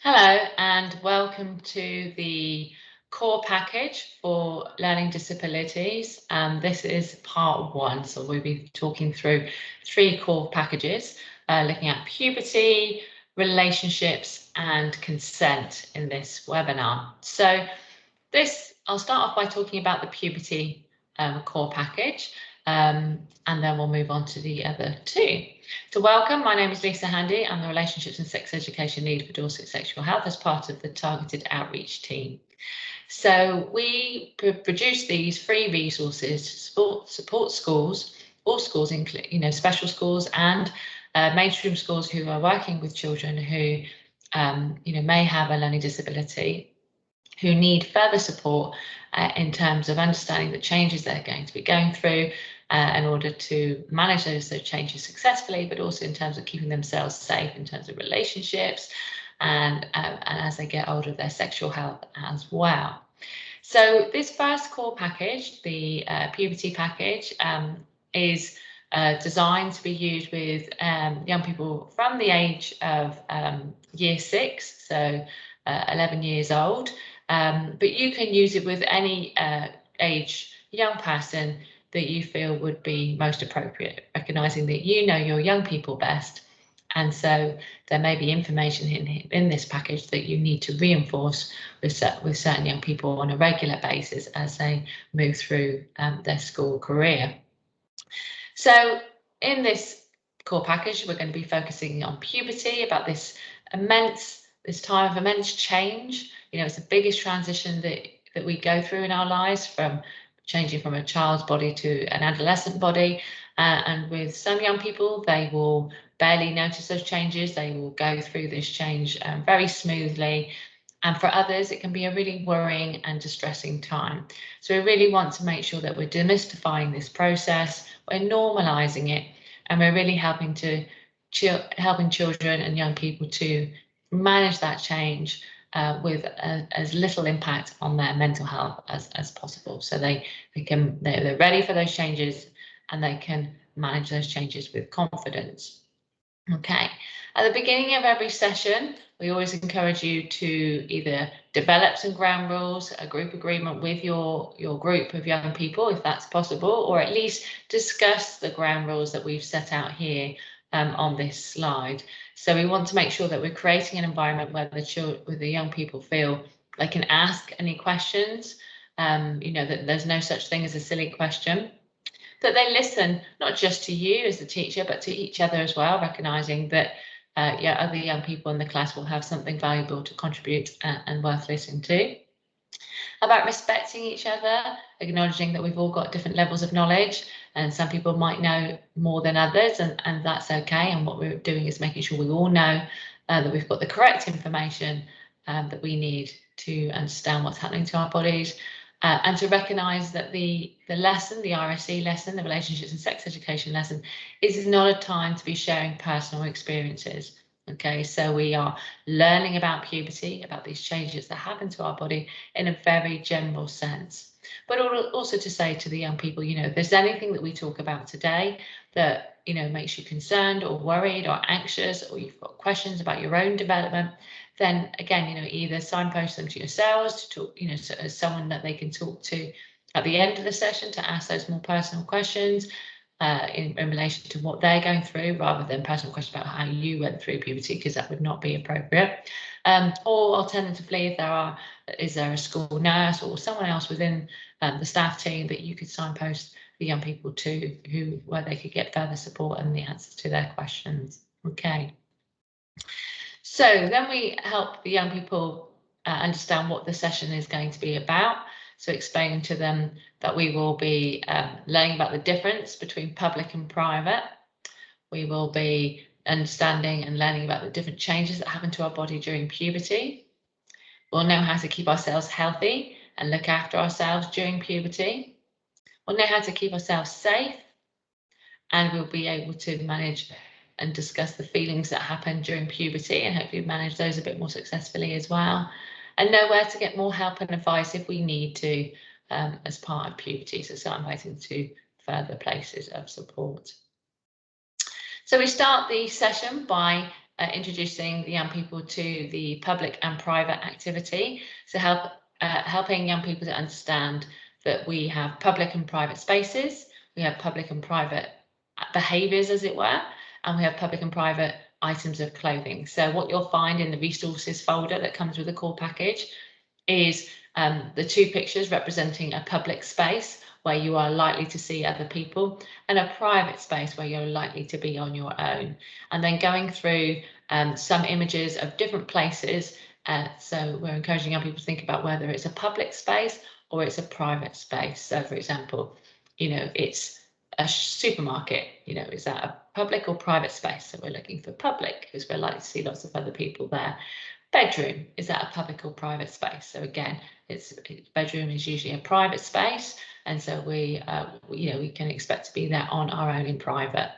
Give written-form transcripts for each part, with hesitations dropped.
Hello and welcome to the core package for learning disabilities. This is part one, so we'll be talking through 3 core packages, looking at puberty, relationships and consent in this webinar. So I'll start off by talking about the puberty core package, and then we'll move on to the other 2. So welcome, my name is Lisa Handy. I'm the Relationships and Sex Education Lead for Dorset Sexual Health as part of the Targeted Outreach team. So we produce these free resources to support schools, all schools, including special schools and mainstream schools who are working with children who may have a learning disability, who need further support in terms of understanding the changes they're going to be going through in order to manage those changes successfully, but also in terms of keeping themselves safe in terms of relationships and as they get older, their sexual health as well. So this first core package, the puberty package, is designed to be used with young people from the age of year 6, so 11 years old. But you can use it with any age young person that you feel would be most appropriate, recognizing that you know your young people best. And so there may be information in this package that you need to reinforce with certain young people on a regular basis as they move through their school career. So in this core package, we're going to be focusing on puberty, about this time of immense change. It's the biggest transition that we go through in our lives, from changing from a child's body to an adolescent body. And with some young people, they will barely notice those changes. They will go through this change very smoothly. And for others, it can be a really worrying and distressing time. So we really want to make sure that we're demystifying this process, we're normalizing it, and we're really helping children and young people to manage that change with as little impact on their mental health as possible. So they're ready for those changes and they can manage those changes with confidence. Okay, at the beginning of every session, we always encourage you to either develop some ground rules, a group agreement with your group of young people, if that's possible, or at least discuss the ground rules that we've set out here on this slide. So we want to make sure that we're creating an environment where the young people feel they can ask any questions, that there's no such thing as a silly question, that they listen not just to you as the teacher, but to each other as well, recognizing that other young people in the class will have something valuable to contribute and worth listening to. About respecting each other, acknowledging that we've all got different levels of knowledge and some people might know more than others, and that's okay. And what we're doing is making sure we all know that we've got the correct information that we need to understand what's happening to our bodies. And to recognise that the lesson, the RSE lesson, the Relationships and Sex Education lesson, is not a time to be sharing personal experiences. Okay, so we are learning about puberty, about these changes that happen to our body in a very general sense. But also to say to the young people, if there's anything that we talk about today that makes you concerned or worried or anxious, or you've got questions about your own development, then again, either signpost them to yourselves to talk, as someone that they can talk to at the end of the session to ask those more personal questions in relation to what they're going through, rather than personal questions about how you went through puberty, because that would not be appropriate. Or alternatively, is there a school nurse or someone else within the staff team that you could signpost the young people to, where they could get further support and the answers to their questions. Okay. So then we help the young people understand what the session is going to be about. So explaining to them that we will be learning about the difference between public and private. We will be understanding and learning about the different changes that happen to our body during puberty. We'll know how to keep ourselves healthy and look after ourselves during puberty. We'll know how to keep ourselves safe, and we'll be able to manage and discuss the feelings that happen during puberty and hopefully manage those a bit more successfully as well, and know where to get more help and advice if we need to as part of puberty. So start inviting to further places of support. So we start the session by introducing the young people to the public and private activity. So helping young people to understand that we have public and private spaces, we have public and private behaviours, as it were, and we have public and private items of clothing. So what you'll find in the resources folder that comes with the core package is the two pictures representing a public space where you are likely to see other people, and a private space where you're likely to be on your own. And then going through some images of different places. So we're encouraging young people to think about whether it's a public space or it's a private space. So for example, it's a supermarket, is that a public or private space? So we're looking for public because we're likely to see lots of other people there. Bedroom, is that a public or private space? So again, bedroom is usually a private space, and so we can expect to be there on our own in private,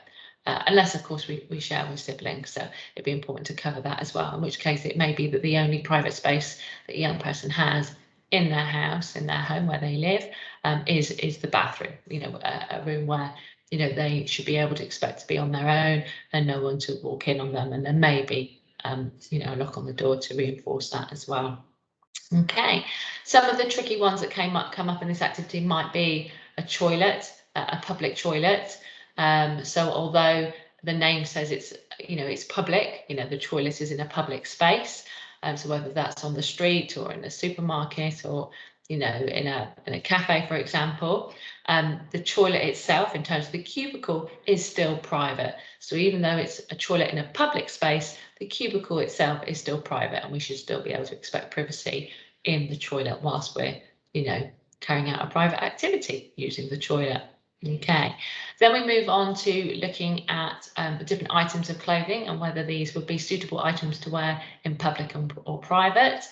unless of course we share with siblings. So it'd be important to cover that as well, in which case it may be that the only private space that a young person has in their house, in their home where they live, is the bathroom, a room where they should be able to expect to be on their own and no one to walk in on them, and then maybe a lock on the door to reinforce that as well. Okay, some of the tricky ones that come up in this activity might be a toilet, a public toilet. So although the name says it's public, the toilet is in a public space. So whether that's on the street or in a supermarket or in a cafe, for example, the toilet itself, in terms of the cubicle, is still private. So even though it's a toilet in a public space, the cubicle itself is still private, and we should still be able to expect privacy in the toilet whilst we're, carrying out a private activity using the toilet. Okay, then we move on to looking at different items of clothing and whether these would be suitable items to wear in public or private.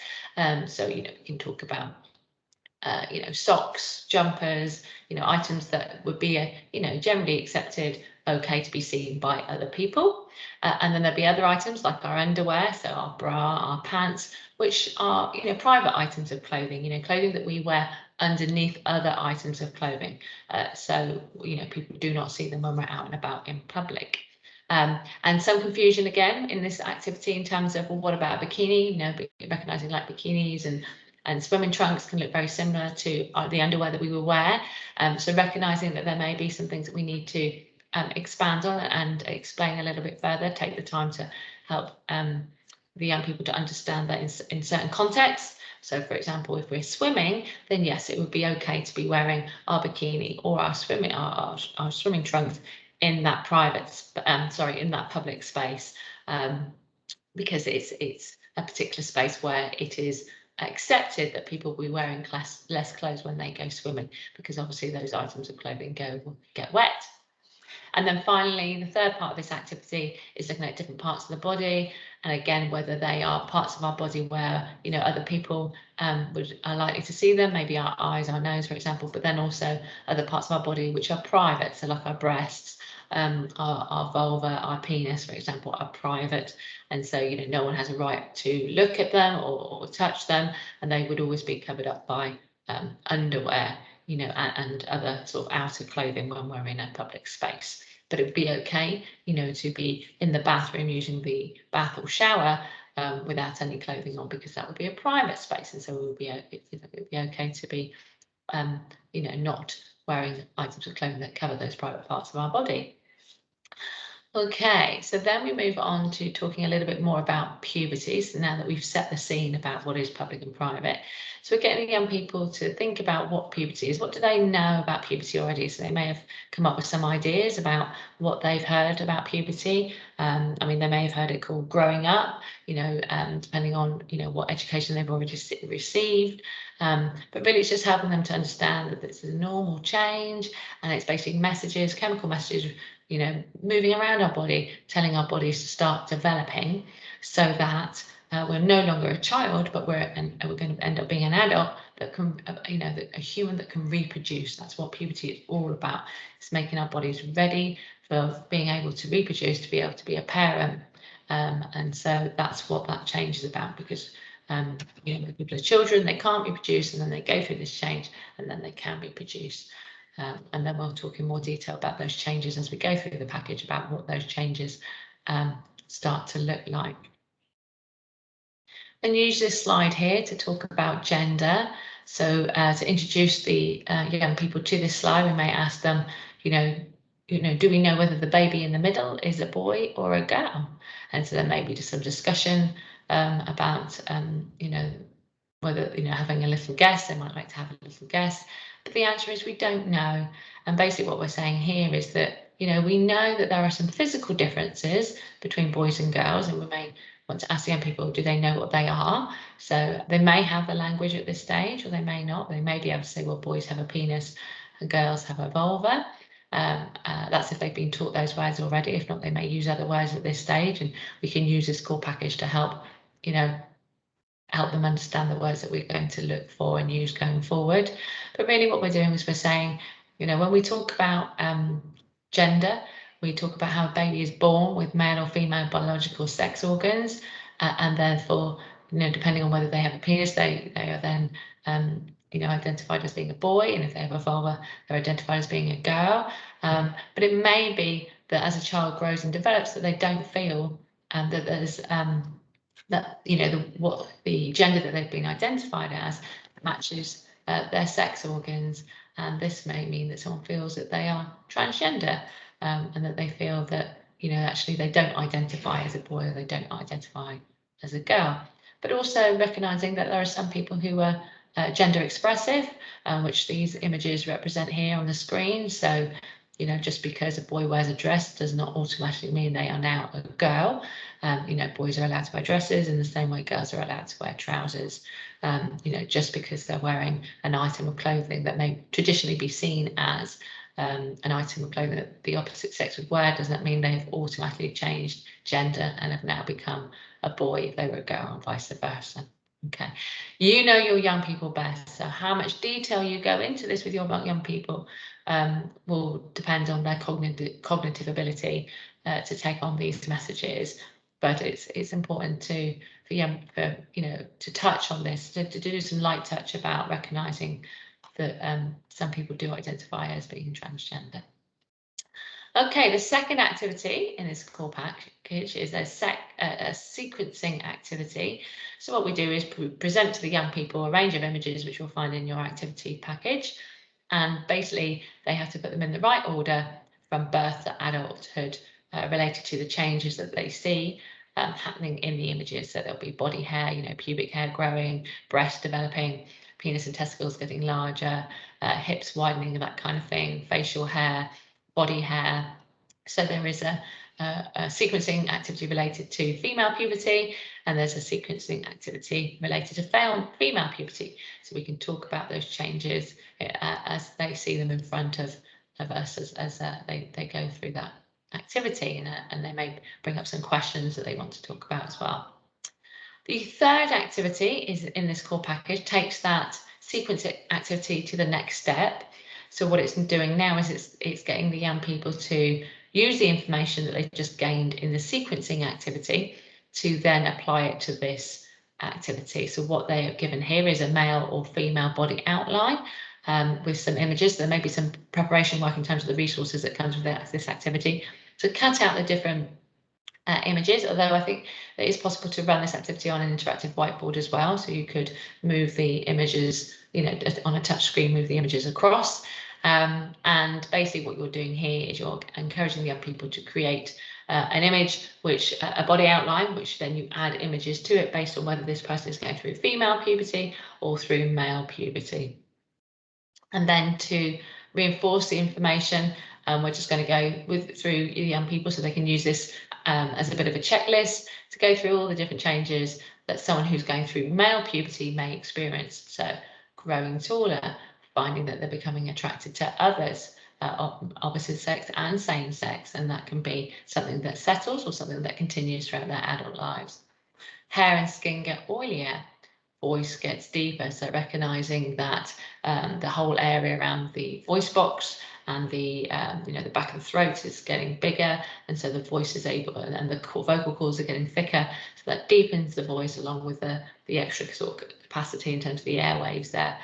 So we can talk about socks, jumpers, items that would be generally accepted, okay to be seen by other people. And then there'll be other items like our underwear, so our bra, our pants, which are private items of clothing, clothing that we wear underneath other items of clothing. So people do not see them when we're out and about in public. And some confusion again in this activity in terms of, well, what about a bikini? Recognizing like bikinis and swimming trunks can look very similar to the underwear that we will wear. So recognizing that there may be some things that we need to expand on and explain a little bit further, take the time to help the young people to understand that in certain contexts. So for example, if we're swimming, then yes, it would be okay to be wearing our bikini or our swimming trunks in that in that public space, because it's a particular space where it is accepted that people will be wearing less clothes when they go swimming, because obviously those items of clothing get wet. And then finally, the third part of this activity is looking at different parts of the body, and again, whether they are parts of our body where other people are likely to see them, maybe our eyes, our nose, for example, but then also other parts of our body which are private, so like our breasts, our vulva, our penis, for example, are private, and so no one has a right to look at them or touch them, and they would always be covered up by underwear, and other sort of outer clothing when we're in a public space. But it would be okay, to be in the bathroom using the bath or shower without any clothing on, because that would be a private space, and so it would be okay to be, not wearing items of clothing that cover those private parts of our body. Okay, so then we move on to talking a little bit more about puberty. So now that we've set the scene about what is public and private, so we're getting young people to think about what puberty is. What do they know about puberty already? So they may have come up with some ideas about what they've heard about puberty. They may have heard it called growing up, depending on, what education they've already received. But really it's just helping them to understand that this is a normal change, and it's basically chemical messages, moving around our body, telling our bodies to start developing, so that we're no longer a child, but we're going to end up being an adult that can, a human that can reproduce. That's what puberty is all about. It's making our bodies ready for being able to reproduce, to be able to be a parent. And so that's what that change is about, because when people are children, they can't reproduce, and then they go through this change, and then they can reproduce. And then we'll talk in more detail about those changes as we go through the package, about what those changes start to look like. And use this slide here to talk about gender. So to introduce the young people to this slide, we may ask them, do we know whether the baby in the middle is a boy or a girl? And so there may be just some discussion about, whether, having a little guess. They might like to have a little guess. But the answer is we don't know. And basically what we're saying here is that, we know that there are some physical differences between boys and girls, and we may want to ask young people, do they know what they are? So they may have the language at this stage, or they may not. They may be able to say, well, boys have a penis and girls have a vulva. That's if they've been taught those words already. If not, they may use other words at this stage, and we can use this core package to help, help them understand the words that we're going to look for and use going forward. But really what we're doing is we're saying, when we talk about gender, we talk about how a baby is born with male or female biological sex organs, and therefore, depending on whether they have a penis, they are then, identified as being a boy, and if they have a vulva, they're identified as being a girl. But it may be that as a child grows and develops, that they don't feel that there's that what the gender that they've been identified as matches their sex organs, and this may mean that someone feels that they are transgender, and that they feel that actually they don't identify as a boy or they don't identify as a girl. But also recognizing that there are some people who are gender expressive, which these images represent here on the screen. So just because a boy wears a dress does not automatically mean they are now a girl. Boys are allowed to wear dresses in the same way girls are allowed to wear trousers. Just because they're wearing an item of clothing that may traditionally be seen as an item of clothing that the opposite sex would wear does not mean they have automatically changed gender and have now become a boy if they were a girl, and vice versa. Okay, your young people best, so how much detail you go into this with your young people will depend on their cognitive ability to take on these messages. But it's important to touch on this, to do some light touch about recognizing that some people do identify as being transgender. Okay, the second activity in this core package is a sequencing activity. So what we do is present to the young people a range of images which you'll find in your activity package, and basically they have to put them in the right order from birth to adulthood, related to the changes that they see happening in the images. So there'll be body hair, pubic hair growing, breast developing, penis and testicles getting larger, hips widening, that kind of thing, facial hair, body hair. So there is a sequencing activity related to female puberty, and there's a sequencing activity related to female puberty. So we can talk about those changes as they see them in front of us as they go through that activity, and they may bring up some questions that they want to talk about as well. The third activity is in this core package, takes that sequencing activity to the next step. So what it's doing now is it's getting the young people to use the information that they've just gained in the sequencing activity to then apply it to this activity. So what they have given here is a male or female body outline with some images. There may be some preparation work in terms of the resources that comes with this activity. So cut out the different images, although I think it is possible to run this activity on an interactive whiteboard as well. So you could move the images, on a touch screen, move the images across. And basically what you're doing here is you're encouraging the young people to create an image, a body outline, which then you add images to it based on whether this person is going through female puberty or through male puberty. And then to reinforce the information, we're just going to go through the young people so they can use this as a bit of a checklist to go through all the different changes that someone who's going through male puberty may experience. So growing taller, finding that they're becoming attracted to others, opposite sex and same sex, and that can be something that settles or something that continues throughout their adult lives. Hair and skin get oilier, voice gets deeper, so recognizing that the whole area around the voice box and the back of the throat is getting bigger, and so the voice is able, and the vocal cords are getting thicker, so that deepens the voice along with the extra sort of capacity in terms of the airwaves there,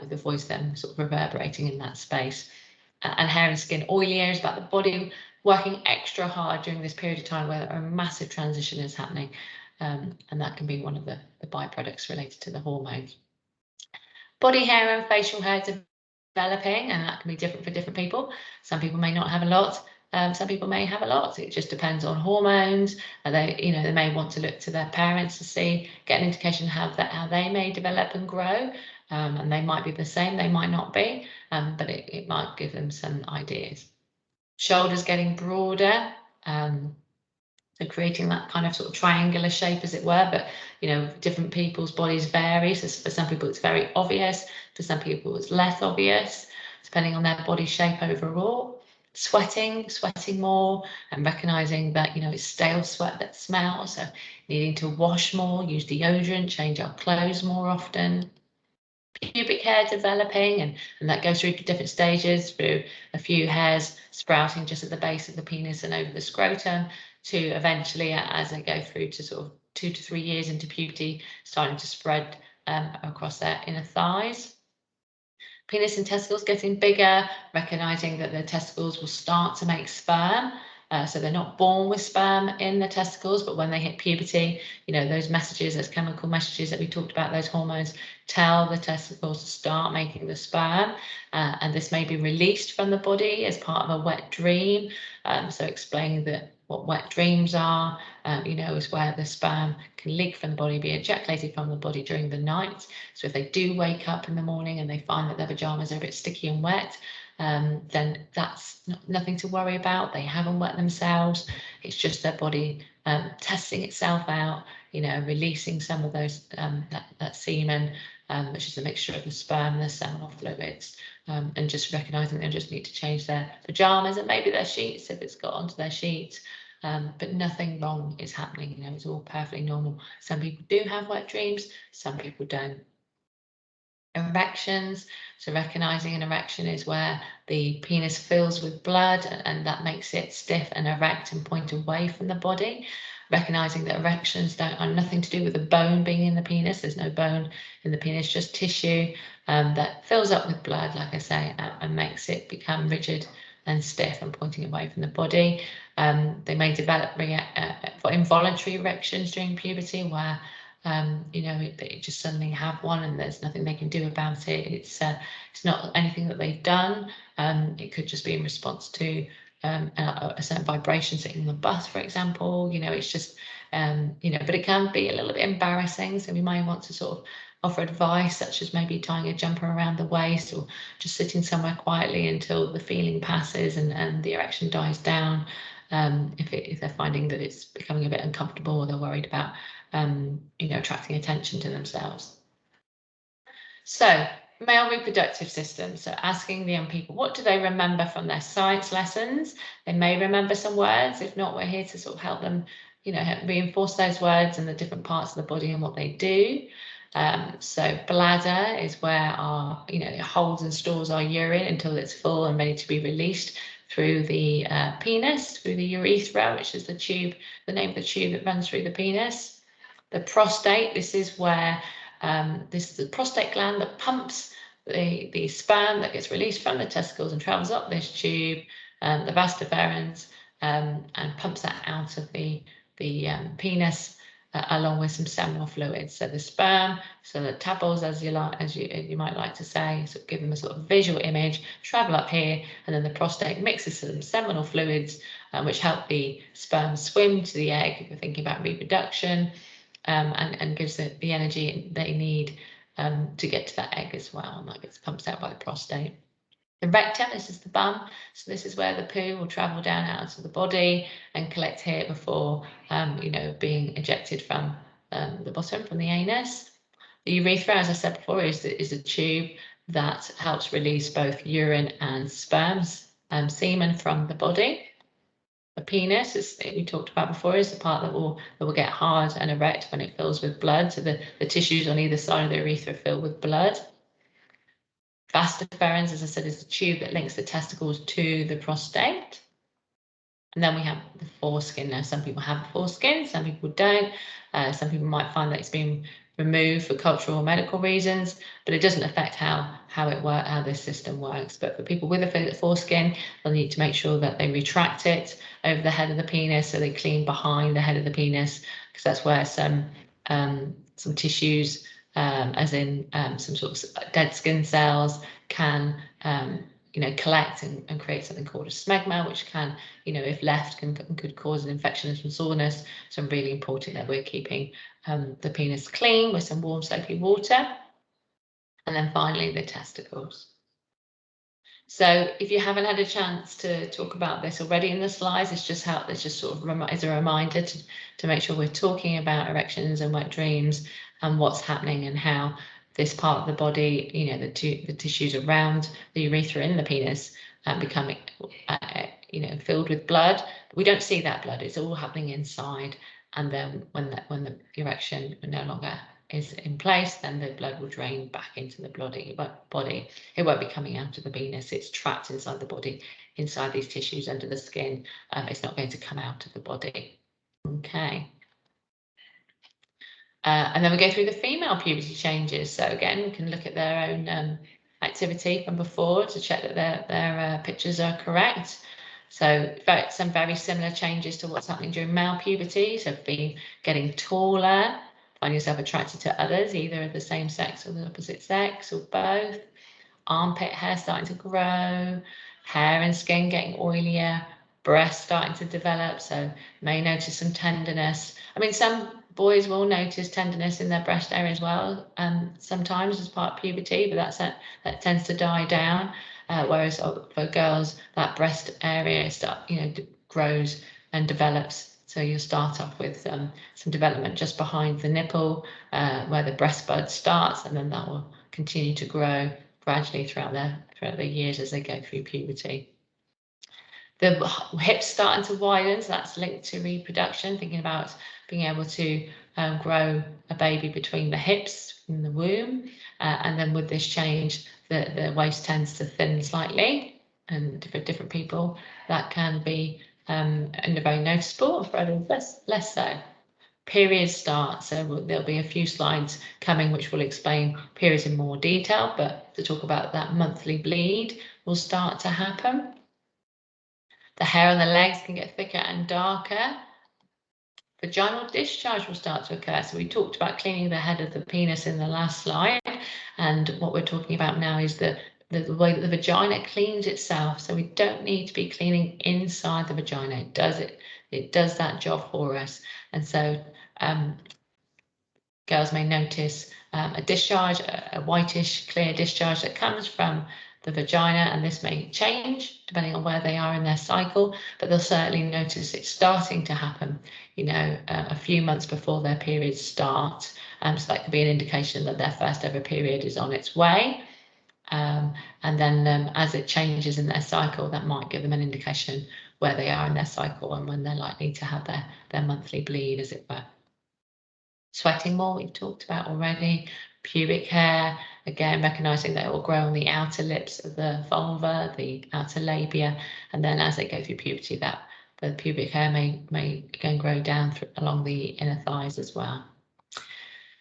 with the voice then sort of reverberating in that space. and hair and skin oilier, is about the body working extra hard during this period of time where a massive transition is happening, and that can be one of the byproducts related to the hormones. Body hair and facial hair developing, and that can be different for different people. Some people may not have a lot. Some people may have a lot. It just depends on hormones. They may want to look to their parents to see, get an indication how they may develop and grow. And they might be the same, they might not be, but it might give them some ideas. Shoulders getting broader, so creating that kind of sort of triangular shape, as it were, but different people's bodies vary. So for some people it's very obvious, for some people it's less obvious, depending on their body shape overall. Sweating more, and recognizing that it's stale sweat that smells, so needing to wash more, use deodorant, change our clothes more often. Pubic hair developing, and that goes through different stages, through a few hairs sprouting just at the base of the penis and over the scrotum, to eventually, as they go through to sort of 2 to 3 years into puberty, starting to spread across their inner thighs. Penis and testicles getting bigger, recognizing that the testicles will start to make sperm. So they're not born with sperm in the testicles, but when they hit puberty, those messages, those chemical messages that we talked about, those hormones, tell the testicles to start making the sperm. And this may be released from the body as part of a wet dream. So explaining that what wet dreams are, is where the sperm can leak from the body, be ejaculated from the body during the night. So if they do wake up in the morning and they find that their pajamas are a bit sticky and wet, then that's nothing to worry about. They haven't wet themselves. It's just their body testing itself out, releasing some of those that semen, which is a mixture of the sperm and the seminal fluids, and just recognizing they just need to change their pajamas and maybe their sheets if it's got onto their sheets. But nothing wrong is happening. It's all perfectly normal. Some people do have wet dreams, some people don't. Erections, so recognizing an erection is where the penis fills with blood, and that makes it stiff and erect and point away from the body. Recognizing that erections are nothing to do with the bone being in the penis. There's no bone in the penis, just tissue that fills up with blood, like I say, and makes it become rigid and stiff and pointing away from the body. They may develop for involuntary erections during puberty, where they just suddenly have one and there's nothing they can do about it. It's not anything that they've done. It could just be in response to a certain vibration sitting on the bus, for example. It's just but it can be a little bit embarrassing. So we might want to sort of offer advice, such as maybe tying a jumper around the waist, or just sitting somewhere quietly until the feeling passes and the erection dies down. If they're finding that it's becoming a bit uncomfortable, or they're worried about attracting attention to themselves. So, male reproductive system. So asking the young people, what do they remember from their science lessons? They may remember some words. If not, we're here to sort of help them, reinforce those words and the different parts of the body and what they do. So bladder is where our, it holds and stores our urine until it's full and ready to be released through the penis, through the urethra, which is the tube, the name of the tube that runs through the penis. The prostate, this is where this is the prostate gland that pumps the sperm that gets released from the testicles and travels up this tube, the vas deferens, and pumps that out of the penis, along with some seminal fluids. So the sperm, so the tabbles, as you might like to say, so give them a sort of visual image, travel up here, and then the prostate mixes some seminal fluids, which help the sperm swim to the egg if you're thinking about reproduction, and gives it the energy they need to get to that egg as well, and that gets pumped out by the prostate. The rectum, this is the bum, so this is where the poo will travel down out of the body and collect here before, being ejected from the bottom, from the anus. The urethra, as I said before, is a tube that helps release both urine and semen from the body. The penis, as we talked about before, is the part that will get hard and erect when it fills with blood. So the tissues on either side of the urethra fill with blood. Vas deferens, as I said, is the tube that links the testicles to the prostate. And then we have the foreskin. Now, some people have foreskin, some people don't. Some people might find that it's been removed for cultural or medical reasons, but it doesn't affect how this system works. But for people with a foreskin, they'll need to make sure that they retract it over the head of the penis, so they clean behind the head of the penis, because that's where some tissues, as in some sort of dead skin cells, can collect and create something called a smegma, which can, if left, could cause an infection and some soreness. So it's really important that we're keeping the penis clean with some warm soapy water. And then finally, the testicles. So if you haven't had a chance to talk about this already in the slides, it's just sort of as a reminder to make sure we're talking about erections and wet dreams and what's happening and how this part of the body, the tissues around the urethra in the penis become, filled with blood. We don't see that blood; it's all happening inside. And then when the erection no longer is in place, then the blood will drain back into the body. It won't be coming out of the penis. It's trapped inside the body, inside these tissues under the skin. It's not going to come out of the body. Okay. And then we go through the female puberty changes. So again, we can look at their own activity from before to check that their pictures are correct. So some very similar changes to what's happening during male puberty. So getting taller, find yourself attracted to others, either of the same sex or the opposite sex, or both. Armpit hair starting to grow, hair and skin getting oilier, breasts starting to develop, so may notice some tenderness. I mean, some boys will notice tenderness in their breast area as well, sometimes as part of puberty, but that tends to die down. Whereas for girls, that breast area grows and develops. So you'll start off with some development just behind the nipple, where the breast bud starts, and then that will continue to grow gradually throughout the years as they go through puberty. The hips starting to widen, so that's linked to reproduction, thinking about being able to grow a baby between the hips in the womb. And then with this change, the waist tends to thin slightly, and for different people, that can be very noticeable, for others less so. Periods start, so there'll be a few slides coming which will explain periods in more detail, but to talk about that monthly bleed will start to happen. The hair on the legs can get thicker and darker. Vaginal discharge will start to occur. So we talked about cleaning the head of the penis in the last slide, and what we're talking about now is the way that the vagina cleans itself. So we don't need to be cleaning inside the vagina. It does that job for us. And so girls may notice a discharge, a whitish clear discharge that comes from the vagina, and this may change depending on where they are in their cycle, but they'll certainly notice it starting to happen, a few months before their periods start. So that could be an indication that their first ever period is on its way. And then as it changes in their cycle, that might give them an indication where they are in their cycle and when they're likely to have their monthly bleed, as it were. Sweating more, we've talked about already. Pubic hair, again, recognizing that it will grow on the outer lips of the vulva, the outer labia, and then as they go through puberty, the pubic hair may again grow down along the inner thighs as well.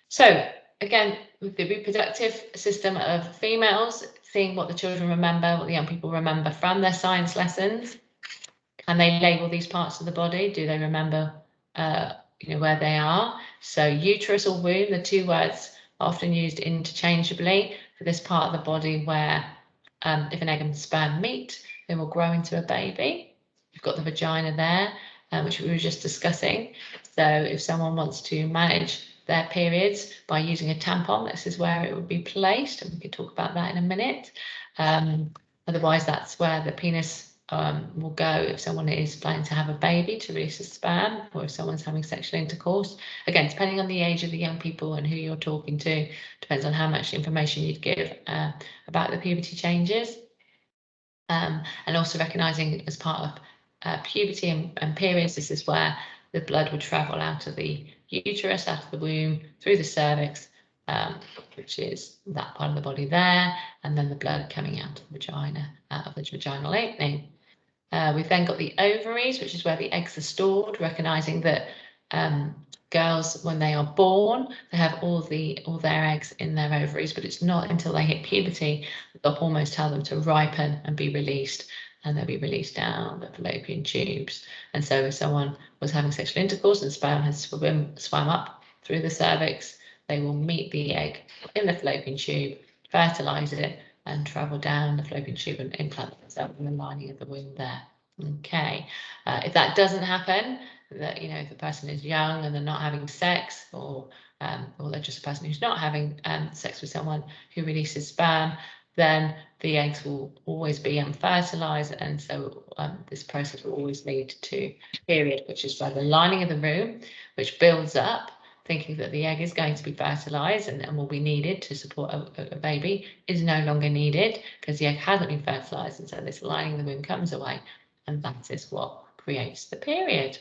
So again, with the reproductive system of females, seeing what the children remember, what the young people remember from their science lessons. Can they label these parts of the body? Do they remember where they are? So uterus or womb, the two words are often used interchangeably for this part of the body where if an egg and sperm meet, they will grow into a baby. You've got the vagina there, which we were just discussing. So if someone wants to manage their periods by using a tampon, this is where it would be placed, and we could talk about that in a minute. Otherwise, that's where the penis will go if someone is planning to have a baby to release a sperm, or if someone's having sexual intercourse. Again, depending on the age of the young people and who you're talking to, depends on how much information you'd give about the puberty changes. And also recognizing as part of puberty and periods, this is where the blood would travel out of the uterus, out of the womb, through the cervix, which is that part of the body there, and then the blood coming out of the vagina, out of the vaginal opening. We've then got the ovaries, which is where the eggs are stored, recognizing that girls, when they are born, they have all their eggs in their ovaries, but it's not until they hit puberty that the hormones tell them to ripen and be released, and they'll be released down the fallopian tubes. And so if someone was having sexual intercourse and sperm has swam up through the cervix, they will meet the egg in the fallopian tube, fertilize it, and travel down the fallopian tube and implant themselves in the lining of the womb there. Okay, if that doesn't happen, that if the person is young and they're not having sex, or they're just a person who's not having sex with someone who releases sperm, then the eggs will always be unfertilized, and so this process will always lead to period, which is by the lining of the womb, which builds up, thinking that the egg is going to be fertilized and will be needed to support a baby, is no longer needed because the egg hasn't been fertilized, and so this lining of the womb comes away, and that is what creates the period.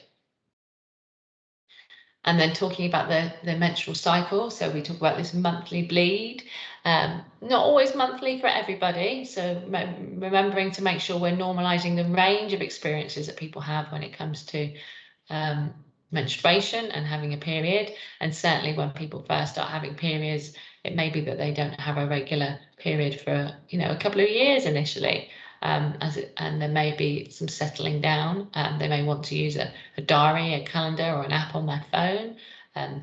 And then talking about the menstrual cycle, so we talk about this monthly bleed, not always monthly for everybody, so remembering to make sure we're normalizing the range of experiences that people have when it comes to menstruation and having a period. And certainly when people first start having periods, it may be that they don't have a regular period for a couple of years initially, and there may be some settling down. They may want to use a diary, a calendar, or an app on their phone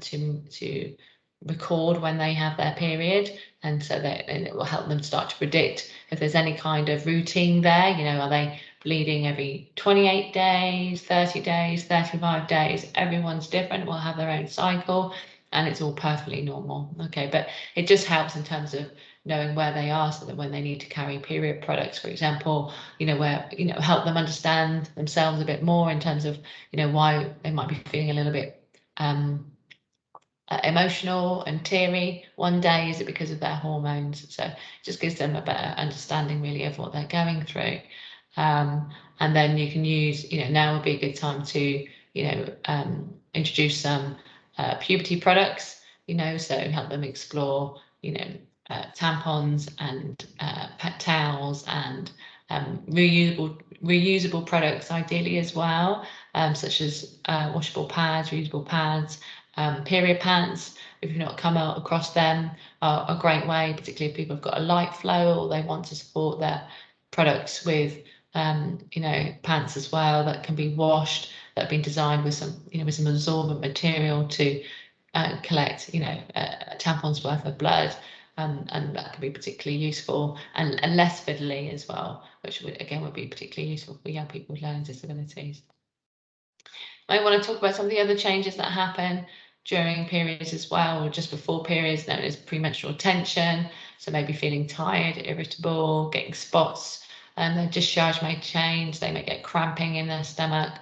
to record when they have their period, and so that it will help them start to predict if there's any kind of routine there. Are they bleeding every 28 days, 30 days, 35 days? Everyone's different, will have their own cycle, and it's all perfectly normal. Okay, but it just helps in terms of knowing where they are, so that when they need to carry period products, for example, where help them understand themselves a bit more in terms of why they might be feeling a little bit emotional and teary one day. Is it because of their hormones? So it just gives them a better understanding really of what they're going through. And then you can use, now would be a good time to introduce some puberty products, so help them explore tampons and pet towels and reusable products ideally as well, such as washable pads, reusable pads, period pants. If you've not come across them, are a great way, particularly if people have got a light flow or they want to support their products with pants as well that can be washed, that have been designed with some absorbent material to collect a tampon's worth of blood, and that can be particularly useful and less fiddly as well, which would be particularly useful for young people with learning disabilities. I want to talk about some of the other changes that happen during periods as well, or just before periods, known as premenstrual tension. So maybe feeling tired, irritable, getting spots, and their discharge may change. They may get cramping in their stomach,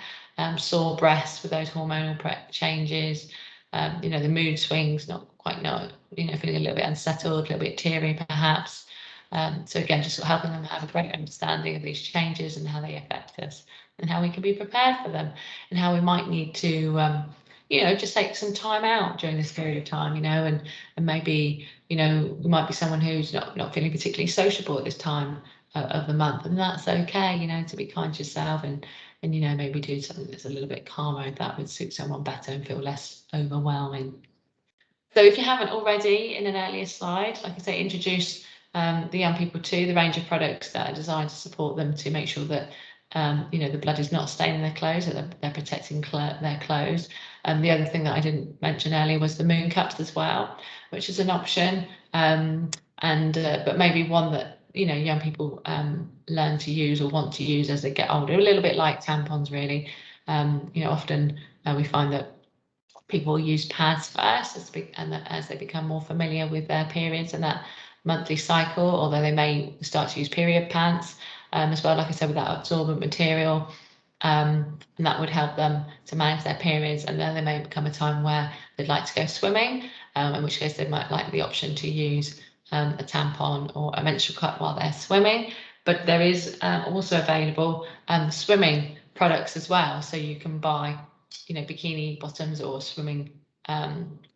sore breasts with those hormonal changes. The mood swings, not quite feeling a little bit unsettled, a little bit teary perhaps. So again, just helping them have a great understanding of these changes and how they affect us, and how we can be prepared for them, and how we might need to just take some time out during this period of time, and maybe you might be someone who's not feeling particularly sociable at this time of the month, and that's okay, to be kind to yourself and maybe do something that's a little bit calmer. That would suit someone better and feel less overwhelming. So if you haven't already, in an earlier slide, like I say, introduce the young people to the range of products that are designed to support them, to make sure that the blood is not staining their clothes, that they're protecting their clothes. And the other thing that I didn't mention earlier was the moon cups as well, which is an option, but maybe one that young people learn to use or want to use as they get older, a little bit like tampons really. Often we find that people use pads first as they become more familiar with their periods and that monthly cycle, although they may start to use period pants as well, like I said, with that absorbent material, and that would help them to manage their periods. And then there may become a time where they'd like to go swimming, in which case they might like the option to use a tampon or a menstrual cup while they're swimming. But there is also available swimming products as well, so you can buy bikini bottoms or swimming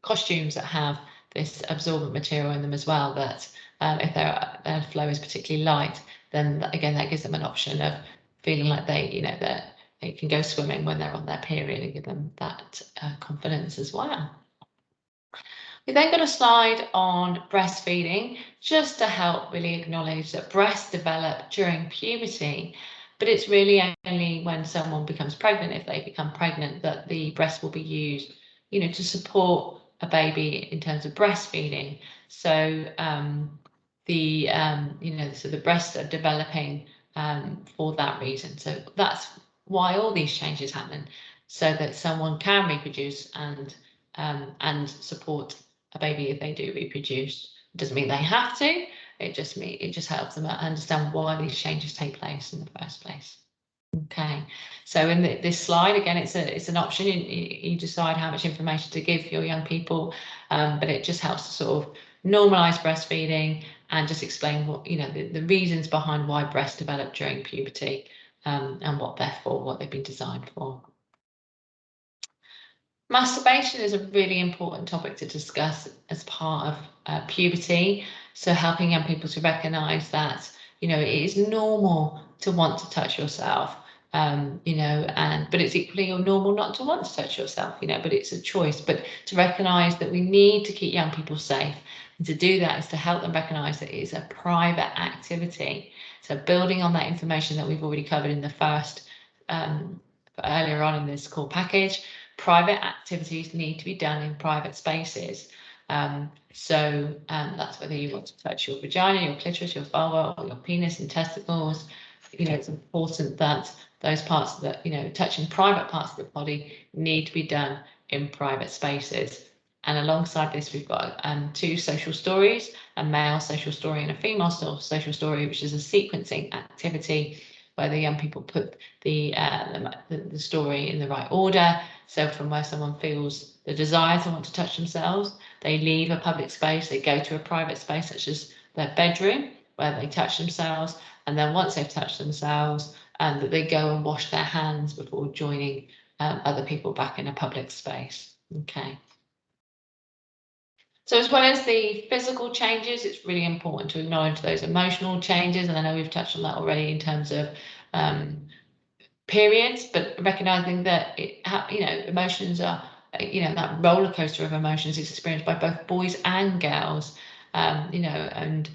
costumes that have this absorbent material in them as well, that if their flow is particularly light, then again that gives them an option of feeling like they're they can go swimming when they're on their period and give them that confidence as well. We then got a slide on breastfeeding, just to help really acknowledge that breasts develop during puberty, but it's really only when someone becomes pregnant, if they become pregnant, that the breast will be used, to support a baby in terms of breastfeeding. So the breasts are developing for that reason. So that's why all these changes happen, so that someone can reproduce and support a baby if they do reproduce. It doesn't mean they have to. It just helps them understand why these changes take place in the first place. Okay, so in this slide again, it's an option. You decide how much information to give your young people, but it just helps to sort of normalize breastfeeding and just explain what the reasons behind why breasts develop during puberty, and what they're for, what they've been designed for. Masturbation is a really important topic to discuss as part of puberty. So helping young people to recognise that, it is normal to want to touch yourself, but it's equally normal not to want to touch yourself, but it's a choice. But to recognise that we need to keep young people safe. And to do that is to help them recognise that it is a private activity. So building on that information that we've already covered in the first, earlier on in this core package, private activities need to be done in private spaces. So that's whether you want to touch your vagina, your clitoris, your vulva, or your penis and testicles. It's important that those parts that, touching private parts of the body need to be done in private spaces. And alongside this, we've got 2 social stories, a male social story and a female social story, which is a sequencing activity where the young people put the story in the right order. So from where someone feels the desire to want to touch themselves, they leave a public space, they go to a private space such as their bedroom where they touch themselves, and then once they've touched themselves, that they go and wash their hands before joining other people back in a public space. Okay. So as well as the physical changes, it's really important to acknowledge those emotional changes. And I know we've touched on that already in terms of periods, but recognizing that emotions are, that roller coaster of emotions is experienced by both boys and girls, and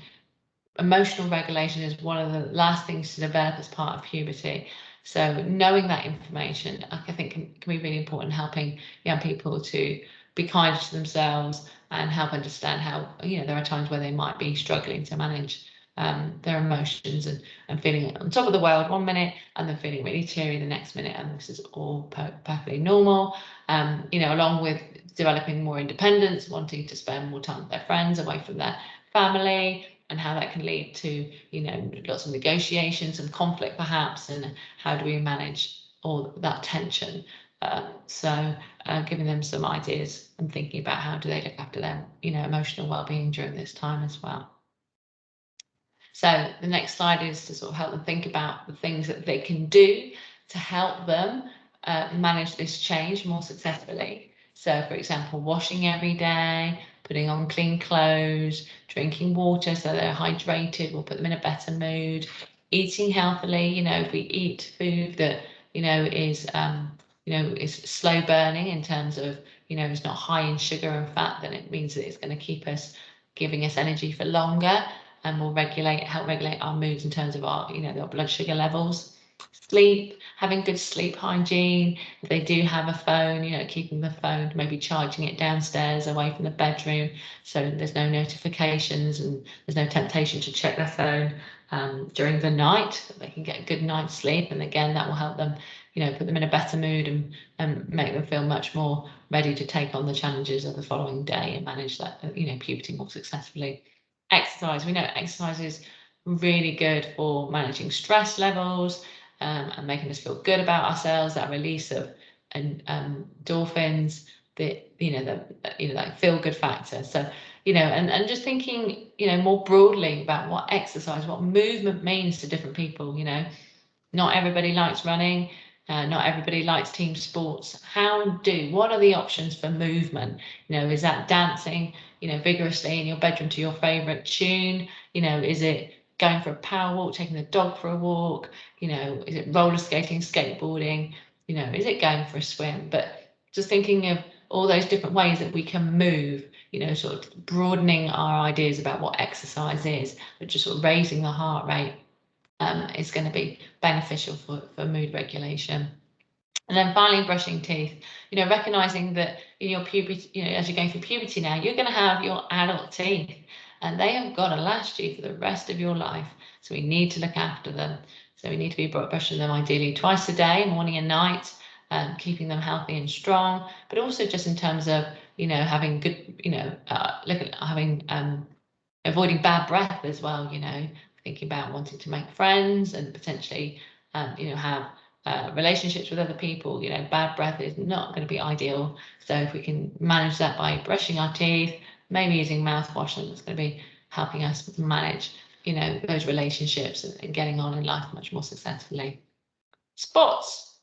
emotional regulation is one of the last things to develop as part of puberty. So knowing that information, I think can be really important in helping young people to be kind to themselves and help understand how, there are times where they might be struggling to manage their emotions and feeling on top of the world one minute and then feeling really teary the next minute, and this is all perfectly normal. Along with developing more independence, wanting to spend more time with their friends away from their family, and how that can lead to lots of negotiations and conflict perhaps, and how do we manage all that tension. So giving them some ideas and thinking about how do they look after their emotional well-being during this time as well. So the next slide is to sort of help them think about the things that they can do to help them manage this change more successfully. So for example, washing every day, putting on clean clothes, drinking water so they're hydrated will put them in a better mood, eating healthily. If we eat food that is slow burning in terms of it's not high in sugar and fat, then it means that it's going to keep us giving us energy for longer, and will help regulate our moods in terms of our our blood sugar levels. Sleep, having good sleep hygiene. If they do have a phone, keeping the phone, maybe charging it downstairs away from the bedroom, so there's no notifications and there's no temptation to check their phone during the night, so they can get a good night's sleep. And again, that will help them, put them in a better mood and make them feel much more ready to take on the challenges of the following day and manage that, puberty more successfully. Exercise. We know exercise is really good for managing stress levels and making us feel good about ourselves. That release of endorphins, that feel good factor. So and just thinking more broadly about what exercise, what movement means to different people. Not everybody likes running. Not everybody likes team sports. What are the options for movement? Is that dancing, vigorously in your bedroom to your favorite tune? Is it going for a power walk, taking the dog for a walk, you know, is it roller skating, skateboarding, you know, is it going for a swim? But just thinking of all those different ways that we can move, you know, sort of broadening our ideas about what exercise is, but just sort of raising the heart rate is going to be beneficial for mood regulation. And then finally, brushing teeth, you know, recognizing that in your puberty, you know, as you're going through puberty now, you're going to have your adult teeth and they have got to last you for the rest of your life. So we need to look after them. So we need to be brushing them ideally twice a day, morning and night, keeping them healthy and strong, but also just in terms of, you know, having good, you know, avoiding bad breath as well, you know, thinking about wanting to make friends and potentially, you know, have relationships with other people. You know, bad breath is not going to be ideal. So if we can manage that by brushing our teeth, maybe using mouthwash, and it's going to be helping us manage, you know, those relationships and getting on in life much more successfully. Spots.